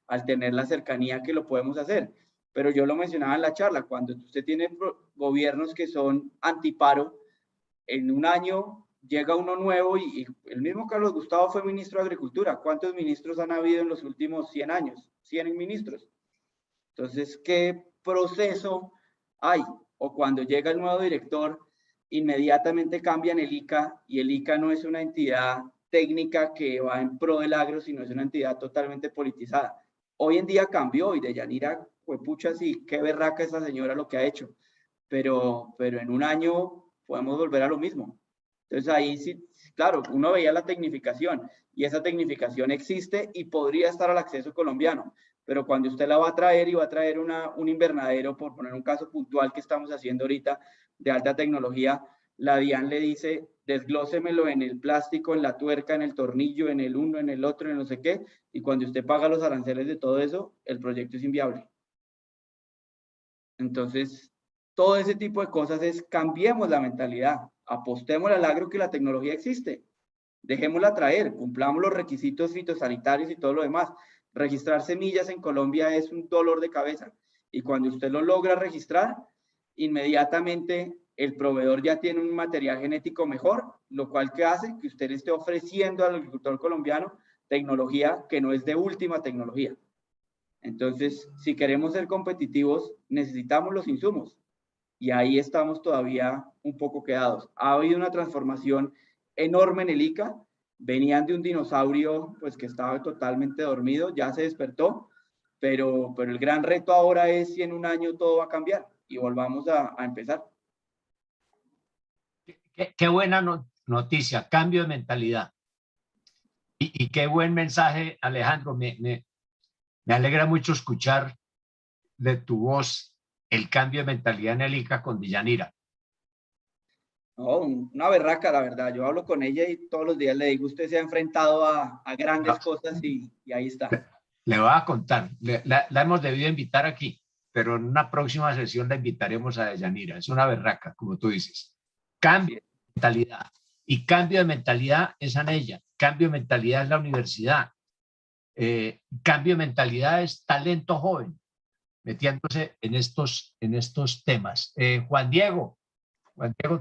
al tener la cercanía que lo podemos hacer. Pero yo lo mencionaba en la charla, cuando usted tiene gobiernos que son antiparo, en un año llega uno nuevo y el mismo Carlos Gustavo fue ministro de Agricultura. ¿Cuántos ministros han habido en los últimos 100 años? 100 ministros. Entonces, ¿qué proceso hay? O cuando llega el nuevo director, inmediatamente cambian el ICA y el ICA no es una entidad técnica que va en pro del agro, sino es una entidad totalmente politizada. Hoy en día cambió y Deyanira, pues pucha, sí, qué berraca esa señora lo que ha hecho, pero en un año podemos volver a lo mismo. Entonces ahí sí, claro, uno veía la tecnificación y esa tecnificación existe y podría estar al acceso colombiano, pero cuando usted la va a traer y va a traer un invernadero, por poner un caso puntual que estamos haciendo ahorita de alta tecnología, la DIAN le dice, desglósemelo en el plástico, en la tuerca, en el tornillo, en el uno, en el otro, en no sé qué, y cuando usted paga los aranceles de todo eso, el proyecto es inviable. Entonces, todo ese tipo de cosas es cambiemos la mentalidad, apostemos al agro que la tecnología existe, dejémosla traer, cumplamos los requisitos fitosanitarios y todo lo demás. Registrar semillas en Colombia es un dolor de cabeza y cuando usted lo logra registrar, inmediatamente el proveedor ya tiene un material genético mejor, lo cual que hace que usted esté ofreciendo al agricultor colombiano tecnología que no es de última tecnología. Entonces, si queremos ser competitivos, necesitamos los insumos y ahí estamos todavía un poco quedados. Ha habido una transformación enorme en el ICA, venían de un dinosaurio pues que estaba totalmente dormido, ya se despertó, pero el gran reto ahora es si en un año todo va a cambiar y volvamos a empezar. Qué buena noticia, cambio de mentalidad. Y qué buen mensaje, Alejandro. Me alegra mucho escuchar de tu voz el cambio de mentalidad en el ICA con Deyanira. No, una berraca, la verdad. Yo hablo con ella y todos los días le digo, usted se ha enfrentado a grandes cosas y ahí está. Le voy a contar, la hemos debido invitar aquí, pero en una próxima sesión la invitaremos a Deyanira. Es una berraca, como tú dices. Cambio de mentalidad. Y cambio de mentalidad es Anella. Cambio de mentalidad es la universidad. Cambio de mentalidad es talento joven. metiéndose en estos temas. Juan Diego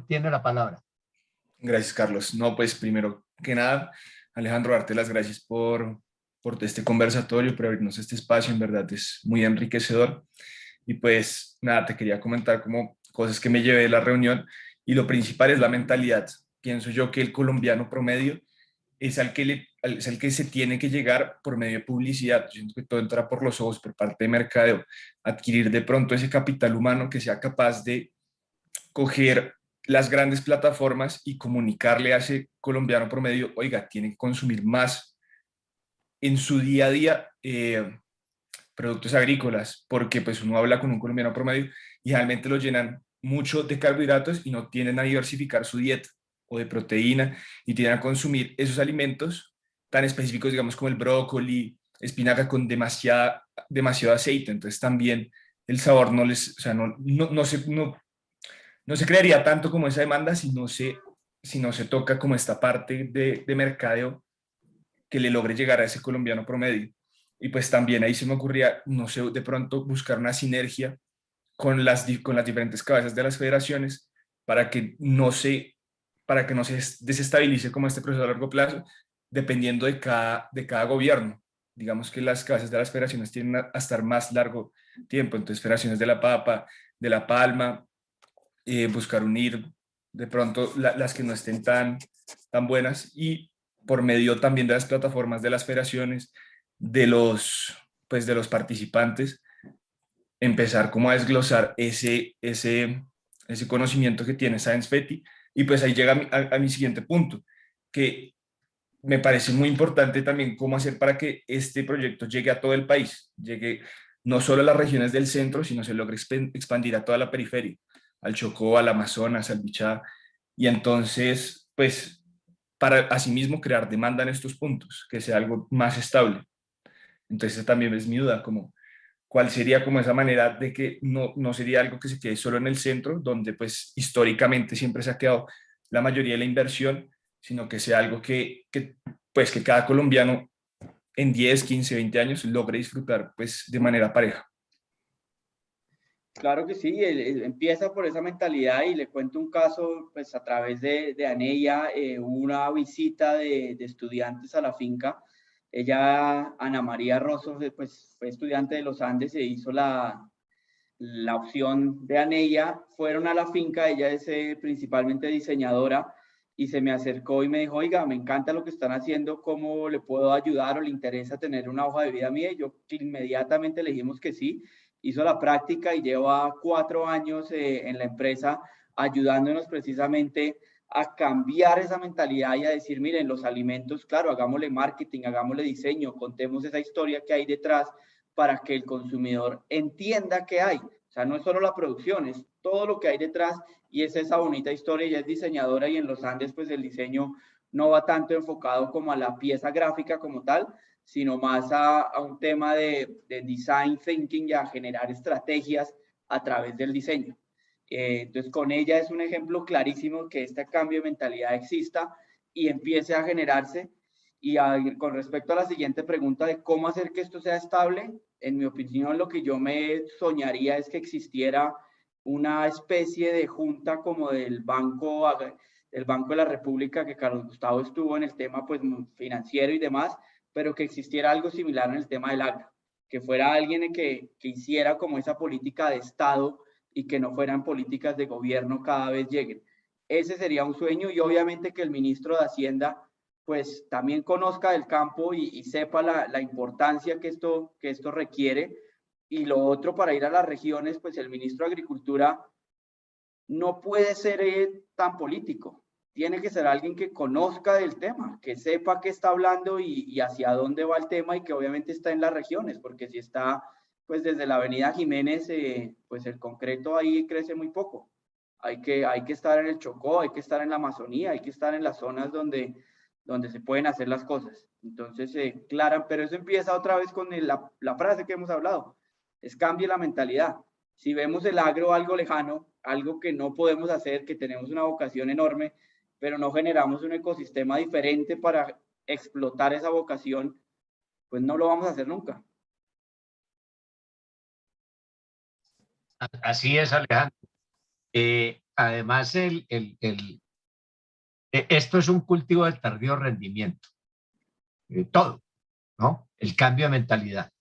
tiene la palabra. Gracias, Carlos. No, pues primero que nada, Alejandro, darte las gracias por este conversatorio, por abrirnos este espacio, en verdad es muy enriquecedor. Y pues nada, te quería comentar como cosas que me llevé de la reunión, y lo principal es la mentalidad. Pienso yo que el colombiano promedio es al que se tiene que llegar por medio de publicidad. Yo siento que todo entra por los ojos, por parte de mercadeo, adquirir de pronto ese capital humano que sea capaz de coger las grandes plataformas y comunicarle a ese colombiano promedio, oiga, tiene que consumir más en su día a día productos agrícolas, porque pues uno habla con un colombiano promedio y realmente lo llenan mucho de carbohidratos y no tienden a diversificar su dieta o de proteína, y tienden a consumir esos alimentos tan específicos, digamos, como el brócoli, espinaca con demasiado aceite. Entonces también el sabor no les, o sea, no se crearía tanto como esa demanda si no se toca como esta parte de mercadeo que le logre llegar a ese colombiano promedio. Y pues también ahí se me ocurría, no sé, de pronto buscar una sinergia con las diferentes cabezas de las federaciones para que no se desestabilice como este proceso a largo plazo, dependiendo de cada gobierno. Digamos que las cabezas de las federaciones tienden a estar más largo tiempo, entonces federaciones de la papa, de la palma, buscar unir de pronto las que no estén tan buenas, y por medio también de las plataformas de las federaciones, de los participantes, empezar como a desglosar ese conocimiento que tiene Science Feti. Y pues ahí llega a mi siguiente punto, que me parece muy importante también cómo hacer para que este proyecto llegue a todo el país, llegue no solo a las regiones del centro, sino se logre expandir a toda la periferia, al Chocó, al Amazonas, al Bichá, y entonces, pues, para asimismo crear demanda en estos puntos, que sea algo más estable. Entonces también es mi duda, como cuál sería como esa manera de que no sería algo que se quede solo en el centro, donde pues históricamente siempre se ha quedado la mayoría de la inversión, sino que sea algo que cada colombiano en 10, 15, 20 años logre disfrutar pues de manera pareja. Claro que sí, empieza por esa mentalidad, y le cuento un caso, pues a través de Anella, una visita de estudiantes a la finca. Ella, Ana María Rosso, pues fue estudiante de los Andes, e hizo la opción de Anella. Fueron a la finca, ella es principalmente diseñadora, y se me acercó y me dijo, oiga, me encanta lo que están haciendo, ¿cómo le puedo ayudar o le interesa tener una hoja de vida mía? Y yo inmediatamente le dijimos que sí. Hizo la práctica y lleva 4 años en la empresa, ayudándonos precisamente a cambiar esa mentalidad y a decir, miren, los alimentos, claro, hagámosle marketing, hagámosle diseño, contemos esa historia que hay detrás para que el consumidor entienda qué hay. O sea, no es solo la producción, es todo lo que hay detrás, y es esa bonita historia. Ella es diseñadora, y en los Andes pues el diseño no va tanto enfocado como a la pieza gráfica como tal, sino más a un tema de design thinking y a generar estrategias a través del diseño. Entonces, con ella es un ejemplo clarísimo que este cambio de mentalidad exista y empiece a generarse. Y con respecto a la siguiente pregunta de cómo hacer que esto sea estable, en mi opinión, lo que yo me soñaría es que existiera una especie de junta como del Banco de la República, que Carlos Gustavo estuvo en el tema pues financiero y demás, pero que existiera algo similar en el tema del agro, que fuera alguien que hiciera como esa política de Estado, y que no fueran políticas de gobierno cada vez lleguen. Ese sería un sueño, y obviamente que el ministro de Hacienda pues también conozca del campo y sepa la importancia que esto requiere. Y lo otro, para ir a las regiones, pues el ministro de Agricultura no puede ser tan político. Tiene que ser alguien que conozca del tema, que sepa qué está hablando y hacia dónde va el tema, y que obviamente está en las regiones, porque si está pues desde la avenida Jiménez, pues el concreto ahí crece muy poco. Hay que estar en el Chocó, hay que estar en la Amazonía, hay que estar en las zonas donde se pueden hacer las cosas. Entonces, claro, pero eso empieza otra vez con la frase que hemos hablado, es cambie la mentalidad. Si vemos el agro algo lejano, algo que no podemos hacer, que tenemos una vocación enorme, pero no generamos un ecosistema diferente para explotar esa vocación, pues no lo vamos a hacer nunca. Así es, Alejandro. Además, esto es un cultivo de tardío rendimiento. Todo, ¿no? El cambio de mentalidad.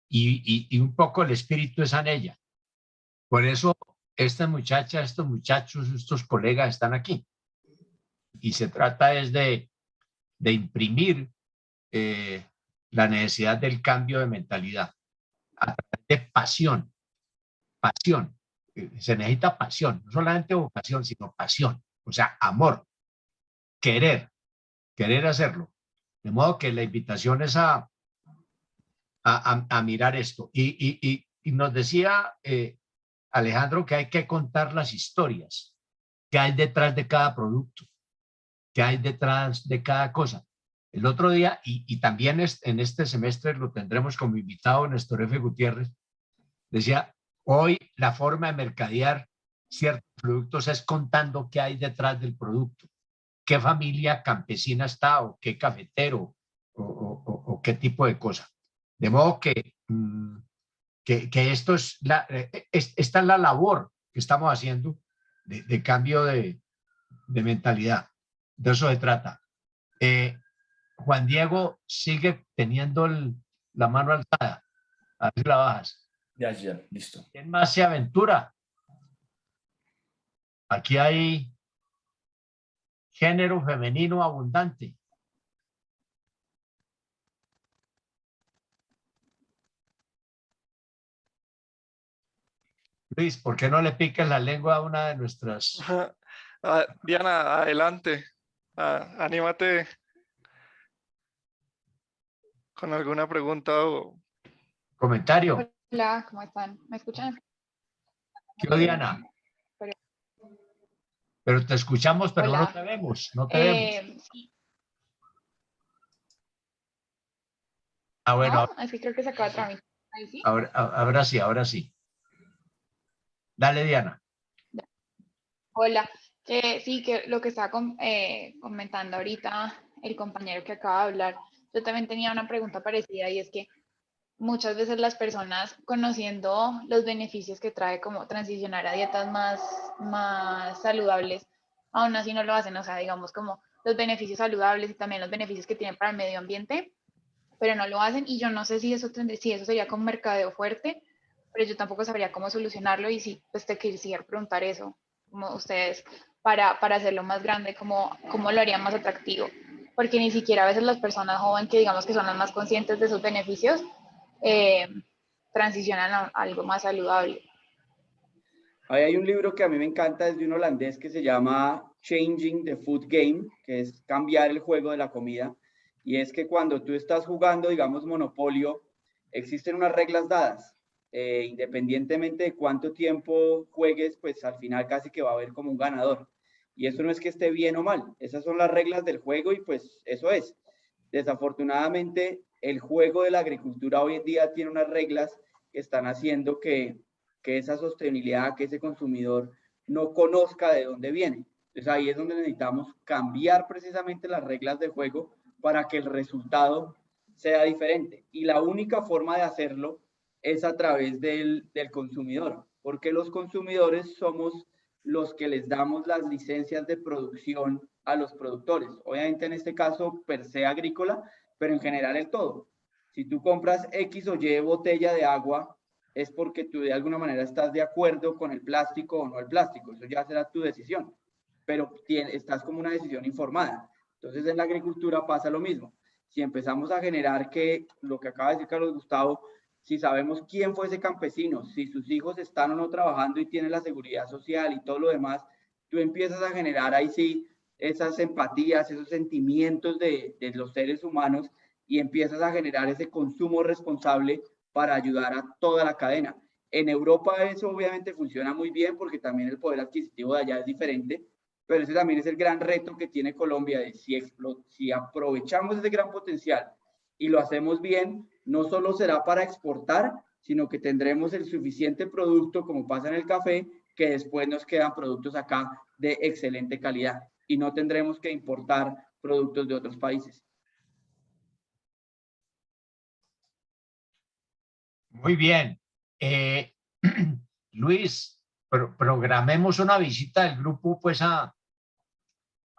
Y un poco el espíritu es en ella. Por eso estas muchachas, estos muchachos, estos colegas están aquí. Y se trata es de imprimir la necesidad del cambio de mentalidad a través de pasión. Pasión. Se necesita pasión, no solamente vocación, sino pasión. O sea, amor, querer hacerlo. De modo que la invitación es a mirar esto. Y nos decía Alejandro que hay que contar las historias que hay detrás de cada producto, que hay detrás de cada cosa. El otro día, y también en este semestre lo tendremos como invitado Néstor F. Gutiérrez, decía, hoy la forma de mercadear ciertos productos es contando qué hay detrás del producto, qué familia campesina está, o qué cafetero, o qué tipo de cosa. De modo que esto es esta es la labor que estamos haciendo de cambio de mentalidad. De eso se trata. Juan Diego sigue teniendo la mano alzada. A ver si la bajas. Ya, listo. ¿Quién más se aventura? Aquí hay género femenino abundante. Luis, ¿por qué no le piques la lengua a una de nuestras? Diana, adelante. Anímate con alguna pregunta o comentario. Hola, ¿cómo están? ¿Me escuchan? ¿Qué, Diana? Pero te escuchamos, pero Hola. no te vemos. No te vemos. Sí. Bueno. No, es que creo que se acaba de tramitar. ¿Ahí sí? Ahora sí, ahora sí. Dale, Diana. Hola. Sí, que lo que estaba comentando ahorita el compañero que acaba de hablar, yo también tenía una pregunta parecida y es que muchas veces las personas, conociendo los beneficios que trae como transicionar a dietas más saludables, aún así no lo hacen, o sea, digamos como los beneficios saludables y también los beneficios que tienen para el medio ambiente, pero no lo hacen y yo no sé si eso sería como mercadeo fuerte, pero yo tampoco sabría cómo solucionarlo y sí, pues te quisiera preguntar eso, como ustedes, para hacerlo más grande, cómo lo harían más atractivo, porque ni siquiera a veces las personas jóvenes que digamos que son las más conscientes de sus beneficios, transicionan a algo más saludable. Hay un libro que a mí me encanta, es de un holandés que se llama Changing the Food Game, que es cambiar el juego de la comida. Y es que cuando tú estás jugando, digamos, Monopolio, existen unas reglas dadas. Independientemente de cuánto tiempo juegues, pues al final casi que va a haber como un ganador. Y eso no es que esté bien o mal, esas son las reglas del juego y pues eso es. Desafortunadamente, el juego de la agricultura hoy en día tiene unas reglas que están haciendo que esa sostenibilidad, que ese consumidor no conozca de dónde viene. Entonces ahí es donde necesitamos cambiar precisamente las reglas del juego para que el resultado sea diferente. Y la única forma de hacerlo es a través del consumidor, porque los consumidores somos los que les damos las licencias de producción a los productores. Obviamente en este caso per se agrícola, pero en general el todo. Si tú compras X o Y botella de agua, es porque tú de alguna manera estás de acuerdo con el plástico o no el plástico. Eso ya será tu decisión, pero estás como una decisión informada. Entonces en la agricultura pasa lo mismo. Si empezamos a generar que lo que acaba de decir Carlos Gustavo, si sabemos quién fue ese campesino, si sus hijos están o no trabajando y tienen la seguridad social y todo lo demás, tú empiezas a generar ahí sí esas empatías, esos sentimientos de los seres humanos y empiezas a generar ese consumo responsable para ayudar a toda la cadena. En Europa eso obviamente funciona muy bien porque también el poder adquisitivo de allá es diferente, pero ese también es el gran reto que tiene Colombia, de si aprovechamos ese gran potencial y lo hacemos bien, no solo será para exportar, sino que tendremos el suficiente producto, como pasa en el café, que después nos quedan productos acá de excelente calidad y no tendremos que importar productos de otros países. Muy bien. Luis, programemos una visita del grupo pues a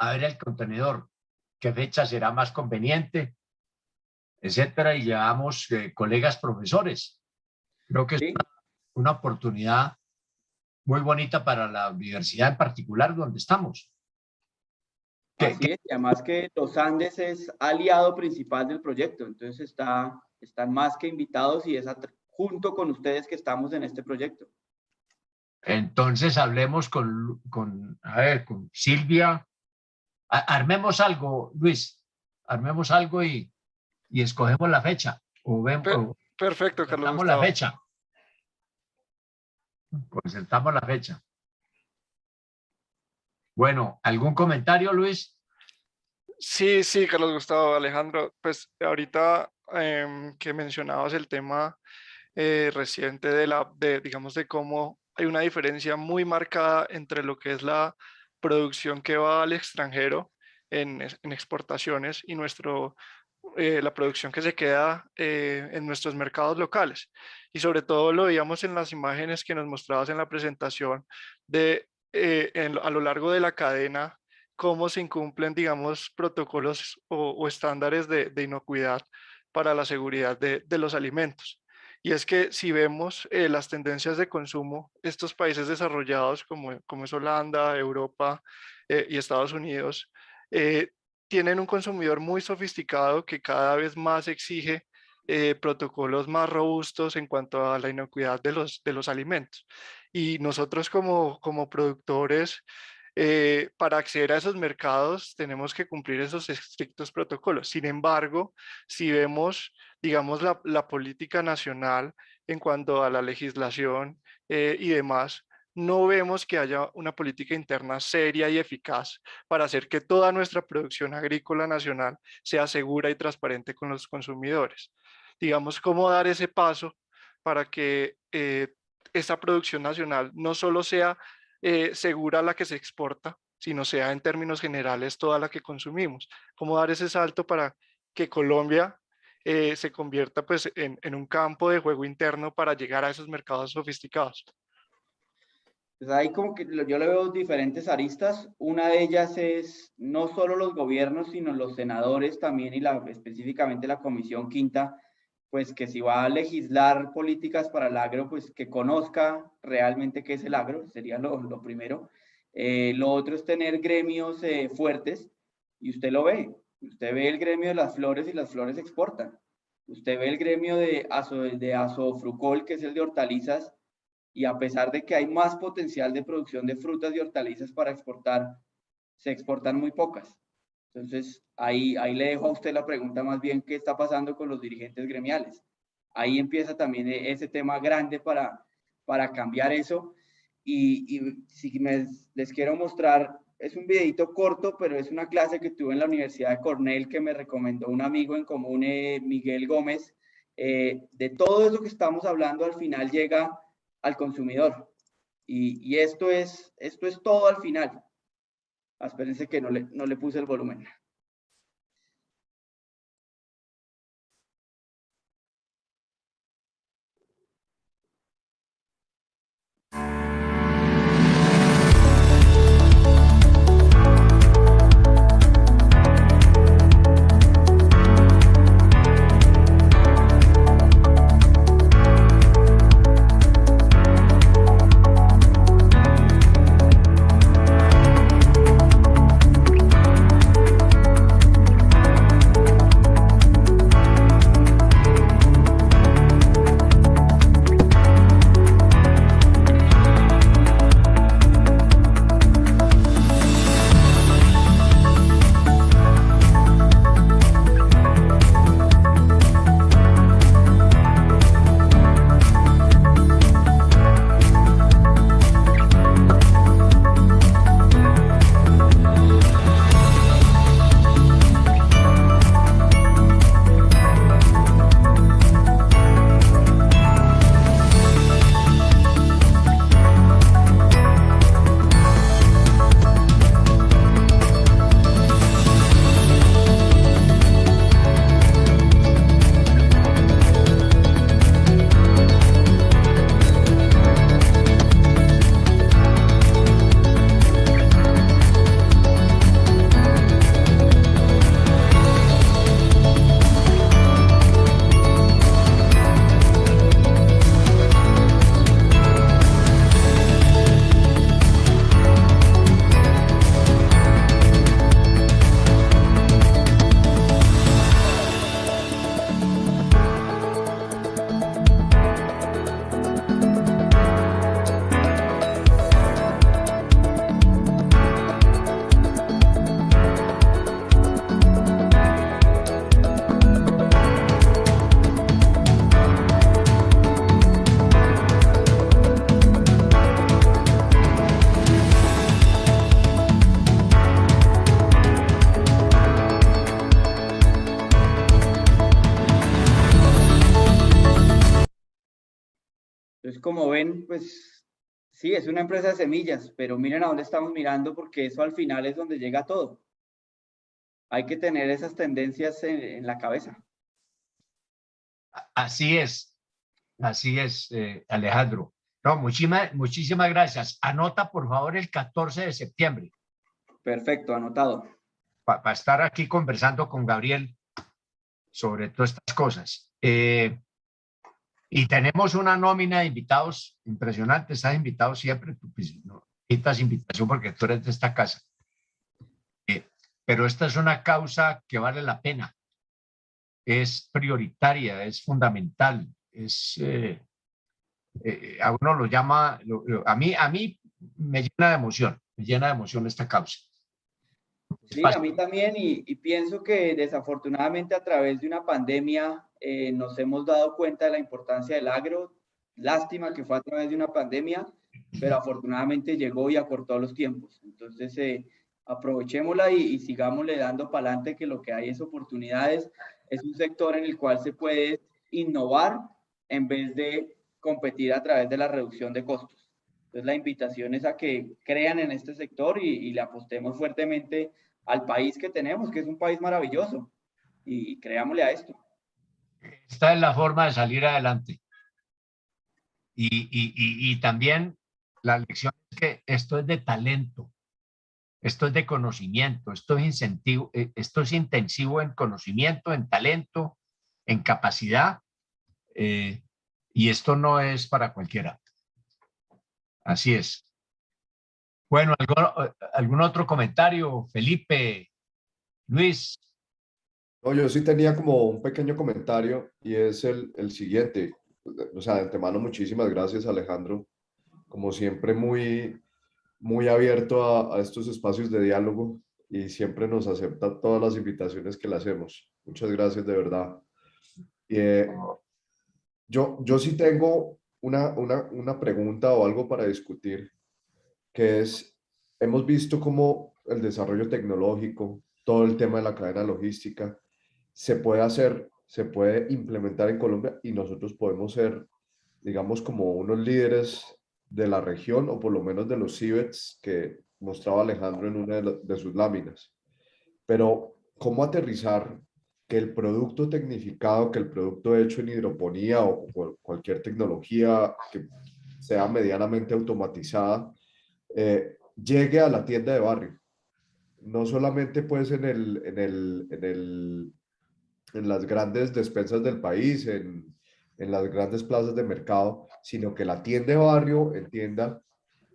ver el contenedor, qué fecha será más conveniente, etcétera, y llevamos colegas profesores. Creo que es una oportunidad muy bonita para la universidad en particular donde estamos. Así es, y además que Los Andes es aliado principal del proyecto, entonces están más que invitados y es junto con ustedes que estamos en este proyecto. Entonces hablemos con Silvia. Armemos algo, Luis, armemos algo y escogemos la fecha. Perfecto, Carlos Gustavo. La fecha. Presentamos la fecha. Bueno, ¿algún comentario, Luis? Sí, Carlos Gustavo, Alejandro, pues ahorita que mencionabas el tema reciente digamos, de cómo hay una diferencia muy marcada entre lo que es la producción que va al extranjero en exportaciones y la producción que se queda en nuestros mercados locales. Y sobre todo lo veíamos en las imágenes que nos mostrabas en la presentación a lo largo de la cadena, cómo se incumplen, digamos, protocolos o estándares de inocuidad para la seguridad de los alimentos. Y es que si vemos las tendencias de consumo, estos países desarrollados como es Holanda, Europa y Estados Unidos, tienen un consumidor muy sofisticado que cada vez más exige protocolos más robustos en cuanto a la inocuidad de los alimentos. Y nosotros como productores, para acceder a esos mercados tenemos que cumplir esos estrictos protocolos. Sin embargo, si vemos, digamos, la política nacional en cuanto a la legislación y demás, no vemos que haya una política interna seria y eficaz para hacer que toda nuestra producción agrícola nacional sea segura y transparente con los consumidores. Digamos, cómo dar ese paso para que esta producción nacional no solo sea segura la que se exporta, sino sea en términos generales toda la que consumimos. Cómo dar ese salto para que Colombia se convierta pues, en un campo de juego interno para llegar a esos mercados sofisticados. Pues ahí como que yo le veo diferentes aristas. Una de ellas es no solo los gobiernos, sino los senadores también y específicamente la Comisión Quinta, pues que si va a legislar políticas para el agro, pues que conozca realmente qué es el agro, sería lo primero. Lo otro es tener gremios fuertes, y usted lo ve. Usted ve el gremio de las flores y las flores exportan. Usted ve el gremio de Azofrucol, que es el de hortalizas, y a pesar de que hay más potencial de producción de frutas y hortalizas para exportar, se exportan muy pocas. Entonces, ahí le dejo a usted la pregunta más bien, ¿qué está pasando con los dirigentes gremiales? Ahí empieza también ese tema grande para cambiar eso. Y si les quiero mostrar, es un videito corto, pero es una clase que tuve en la Universidad de Cornell que me recomendó un amigo en común, Miguel Gómez. De todo eso que estamos hablando, al final llega al consumidor. Y esto es todo al final. Espérense que no le puse el volumen. Entonces, como ven, pues sí, es una empresa de semillas, pero miren a dónde estamos mirando porque eso al final es donde llega todo. Hay que tener esas tendencias en la cabeza. Así es, Alejandro. No, muchísimas gracias. Anota, por favor, el 14 de septiembre. Perfecto, anotado. Para estar aquí conversando con Gabriel sobre todas estas cosas. Y tenemos una nómina de invitados impresionante. Estás invitado siempre, pues, no necesitas invitación porque tú eres de esta casa. Pero esta es una causa que vale la pena. Es prioritaria, es fundamental. A uno lo llama, a mí me llena de emoción esta causa. Sí, a mí también, y pienso que desafortunadamente a través de una pandemia nos hemos dado cuenta de la importancia del agro. Lástima que fue a través de una pandemia, pero afortunadamente llegó y acortó los tiempos. Entonces, aprovechémosla y sigámosle dando para adelante, que lo que hay es oportunidades. Es un sector en el cual se puede innovar en vez de competir a través de la reducción de costos. Entonces, la invitación es a que crean en este sector y le apostemos fuertemente al país que tenemos, que es un país maravilloso, y creámosle a esto. Esta es la forma de salir adelante. Y también la lección es que esto es de talento, esto es de conocimiento, esto es incentivo, esto es intensivo en conocimiento, en talento, en capacidad, y esto no es para cualquiera. Así es. Bueno, ¿algún otro comentario? Felipe, Luis. No, yo sí tenía como un pequeño comentario y es el siguiente. O sea, de antemano, muchísimas gracias, Alejandro. Como siempre, muy abierto a estos espacios de diálogo y siempre nos acepta todas las invitaciones que le hacemos. Muchas gracias, de verdad. Yo sí tengo una pregunta o algo para discutir, que es, hemos visto cómo el desarrollo tecnológico, todo el tema de la cadena logística, se puede implementar en Colombia y nosotros podemos ser, digamos, como unos líderes de la región o por lo menos de los CIBETs que mostraba Alejandro en una de sus láminas. Pero, ¿cómo aterrizar que el producto tecnificado, que el producto hecho en hidroponía o cualquier tecnología que sea medianamente automatizada, llegue a la tienda de barrio? No solamente pues en las grandes despensas del país, en las grandes plazas de mercado, sino que la tienda de barrio entienda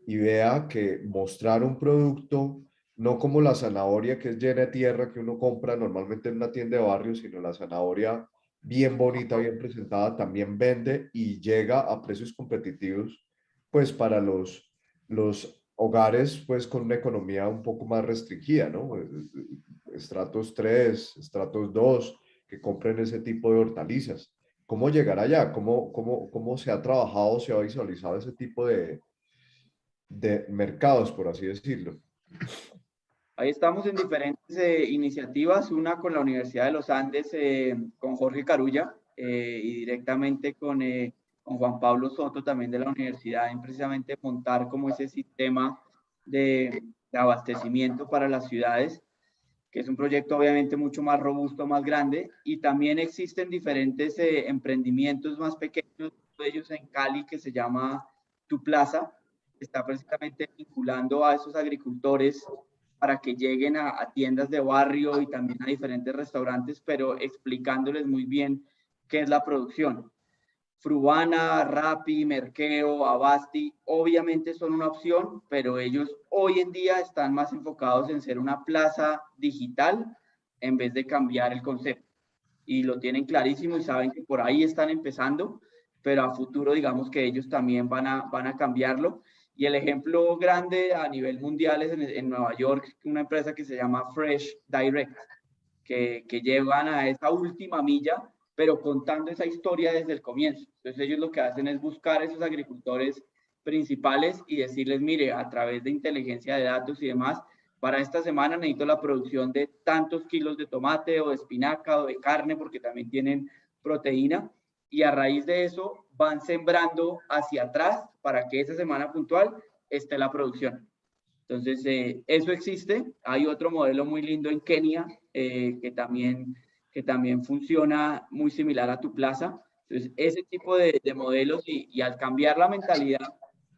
y vea que mostrar un producto, no como la zanahoria que es llena de tierra que uno compra normalmente en una tienda de barrio, sino la zanahoria bien bonita, bien presentada, también vende y llega a precios competitivos, pues para los hogares, pues con una economía un poco más restringida, ¿no? Estratos 3, estratos 2, que compren ese tipo de hortalizas. ¿Cómo llegar allá? ¿Cómo se ha trabajado, se ha visualizado ese tipo de mercados, por así decirlo? Ahí estamos en diferentes iniciativas, una con la Universidad de los Andes, con Jorge Carulla, y directamente con Juan Pablo Soto, también de la universidad, en precisamente montar como ese sistema de abastecimiento para las ciudades, que es un proyecto obviamente mucho más robusto, más grande, y también existen diferentes emprendimientos más pequeños, uno de ellos en Cali, que se llama Tu Plaza, está precisamente vinculando a esos agricultores para que lleguen a tiendas de barrio y también a diferentes restaurantes, pero explicándoles muy bien qué es la producción. Frubana, Rappi, Merkeo, Abasti, obviamente son una opción, pero ellos hoy en día están más enfocados en ser una plaza digital en vez de cambiar el concepto. Y lo tienen clarísimo y saben que por ahí están empezando, pero a futuro digamos que ellos también van a cambiarlo. Y el ejemplo grande a nivel mundial es en Nueva York, una empresa que se llama Fresh Direct, que llevan a esa última milla, pero contando esa historia desde el comienzo. Entonces ellos lo que hacen es buscar a esos agricultores principales y decirles, mire, a través de inteligencia de datos y demás, para esta semana necesito la producción de tantos kilos de tomate o de espinaca o de carne, porque también tienen proteína, y a raíz de eso van sembrando hacia atrás para que esa semana puntual esté la producción. Entonces, eso existe. Hay otro modelo muy lindo en Kenia que también funciona muy similar a tu plaza. Entonces, ese tipo de modelos y al cambiar la mentalidad,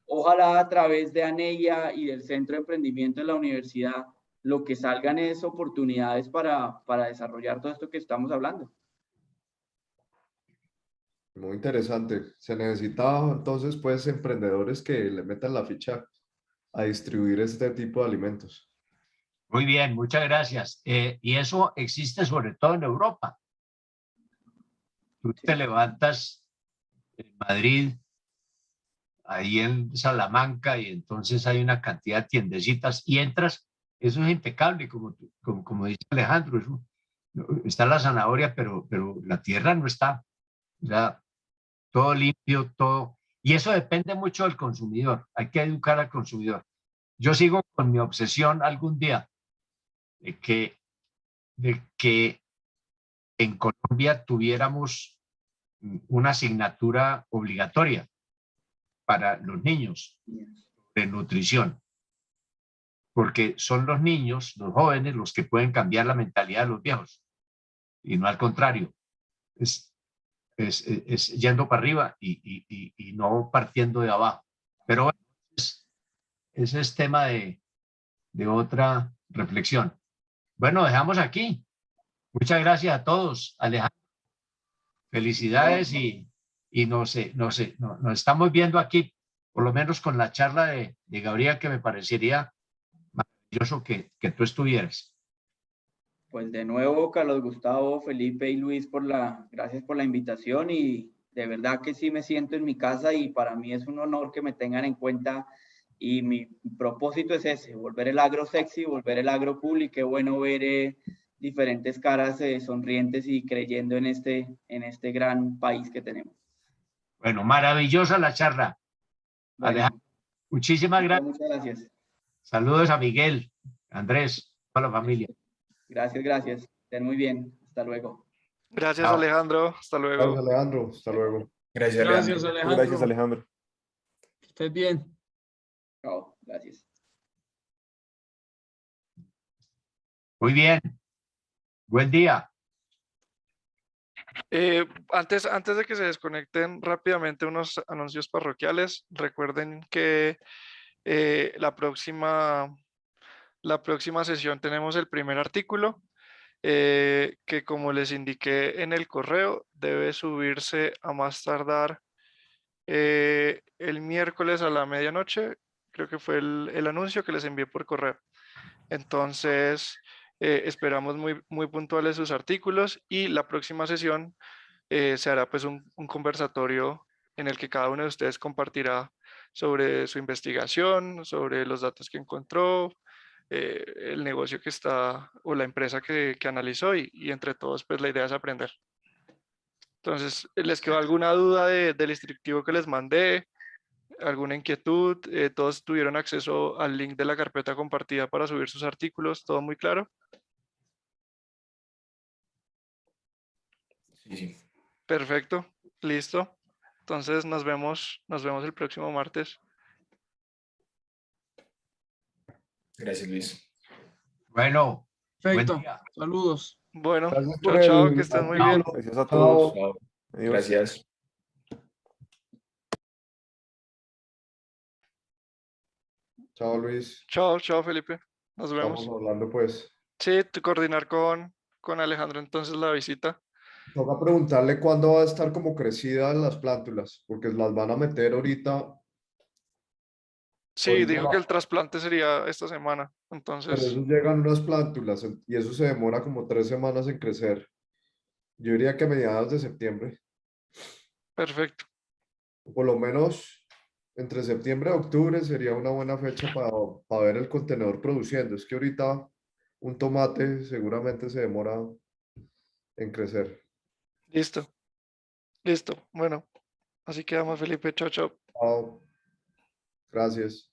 ojalá a través de ANEIA y del Centro de Emprendimiento de la universidad, lo que salgan es oportunidades para desarrollar todo esto que estamos hablando. Muy interesante. Se necesita entonces pues emprendedores que le metan la ficha a distribuir este tipo de alimentos. Muy bien, muchas gracias. Y eso existe sobre todo en Europa. Tú te levantas en Madrid, ahí en Salamanca, y entonces hay una cantidad de tiendecitas y entras, eso es impecable, como dice Alejandro, eso, está la zanahoria, pero la tierra no está. O sea, todo limpio, todo. Y eso depende mucho del consumidor. Hay que educar al consumidor. Yo sigo con mi obsesión algún día de que en Colombia tuviéramos una asignatura obligatoria para los niños de nutrición, porque son los niños, los jóvenes, los que pueden cambiar la mentalidad de los viejos, y no al contrario. Es yendo para arriba y no partiendo de abajo. Pero bueno, ese es tema de otra reflexión. Bueno, dejamos aquí. Muchas gracias a todos. Alejandro, felicidades y nos estamos viendo aquí, por lo menos con la charla de Gabriel, que me parecería maravilloso que tú estuvieras. Pues de nuevo, Carlos Gustavo, Felipe y Luis, gracias por la invitación y de verdad que sí me siento en mi casa y para mí es un honor que me tengan en cuenta y mi propósito es ese, volver el agro sexy, volver el agro cool y qué bueno ver diferentes caras sonrientes y creyendo en este gran país que tenemos. Bueno, maravillosa la charla. Bueno, Alejandro, muchísimas gracias. Muchas gracias. Saludos a Miguel, Andrés, a la familia. Gracias. Estén muy bien. Hasta luego. Gracias, Chao. Alejandro. Hasta luego. Gracias, Alejandro. Hasta luego. Gracias, Gracias, Alejandro. Alejandro. Gracias, Alejandro. Que estés bien. Chao. Gracias. Muy bien. Buen día. Antes de que se desconecten rápidamente unos anuncios parroquiales, recuerden que la próxima sesión tenemos el primer artículo que, como les indiqué en el correo, debe subirse a más tardar el miércoles a la medianoche. Creo que fue el anuncio que les envié por correo. Entonces, esperamos muy puntuales sus artículos y la próxima sesión se hará pues un conversatorio en el que cada uno de ustedes compartirá sobre su investigación, sobre los datos que encontró, el negocio que está o la empresa que analizó y entre todos pues la idea es aprender. Entonces, ¿les quedó alguna duda del instructivo que les mandé? ¿Alguna inquietud? ¿Todos tuvieron acceso al link de la carpeta compartida para subir sus artículos? ¿Todo muy claro? Sí. Perfecto, listo. Entonces nos vemos el próximo martes. Gracias, Luis. Bueno, Perfecto. buen día. Saludos. Bueno, Gracias por chao, el que estén muy artículo. bien. Gracias a Chao. todos. Chao. Adiós. Gracias. Chao, Luis. Chao, Felipe. Nos Estamos vemos. hablando pues. Sí, coordinar con Alejandro entonces la visita. Toca preguntarle cuándo va a estar como crecidas las plántulas, porque las van a meter ahorita. Sí, Ahorita dijo que el trasplante sería esta semana. pero Entonces, eso llegan unas plántulas y eso se demora como 3 semanas en crecer. Yo diría que a mediados de septiembre, perfecto. por lo menos entre septiembre y octubre sería una buena fecha para ver el contenedor produciendo. Es que ahorita un tomate seguramente se demora en crecer. Listo. Bueno, así quedamos, Felipe. Chao. Chao. Gracias.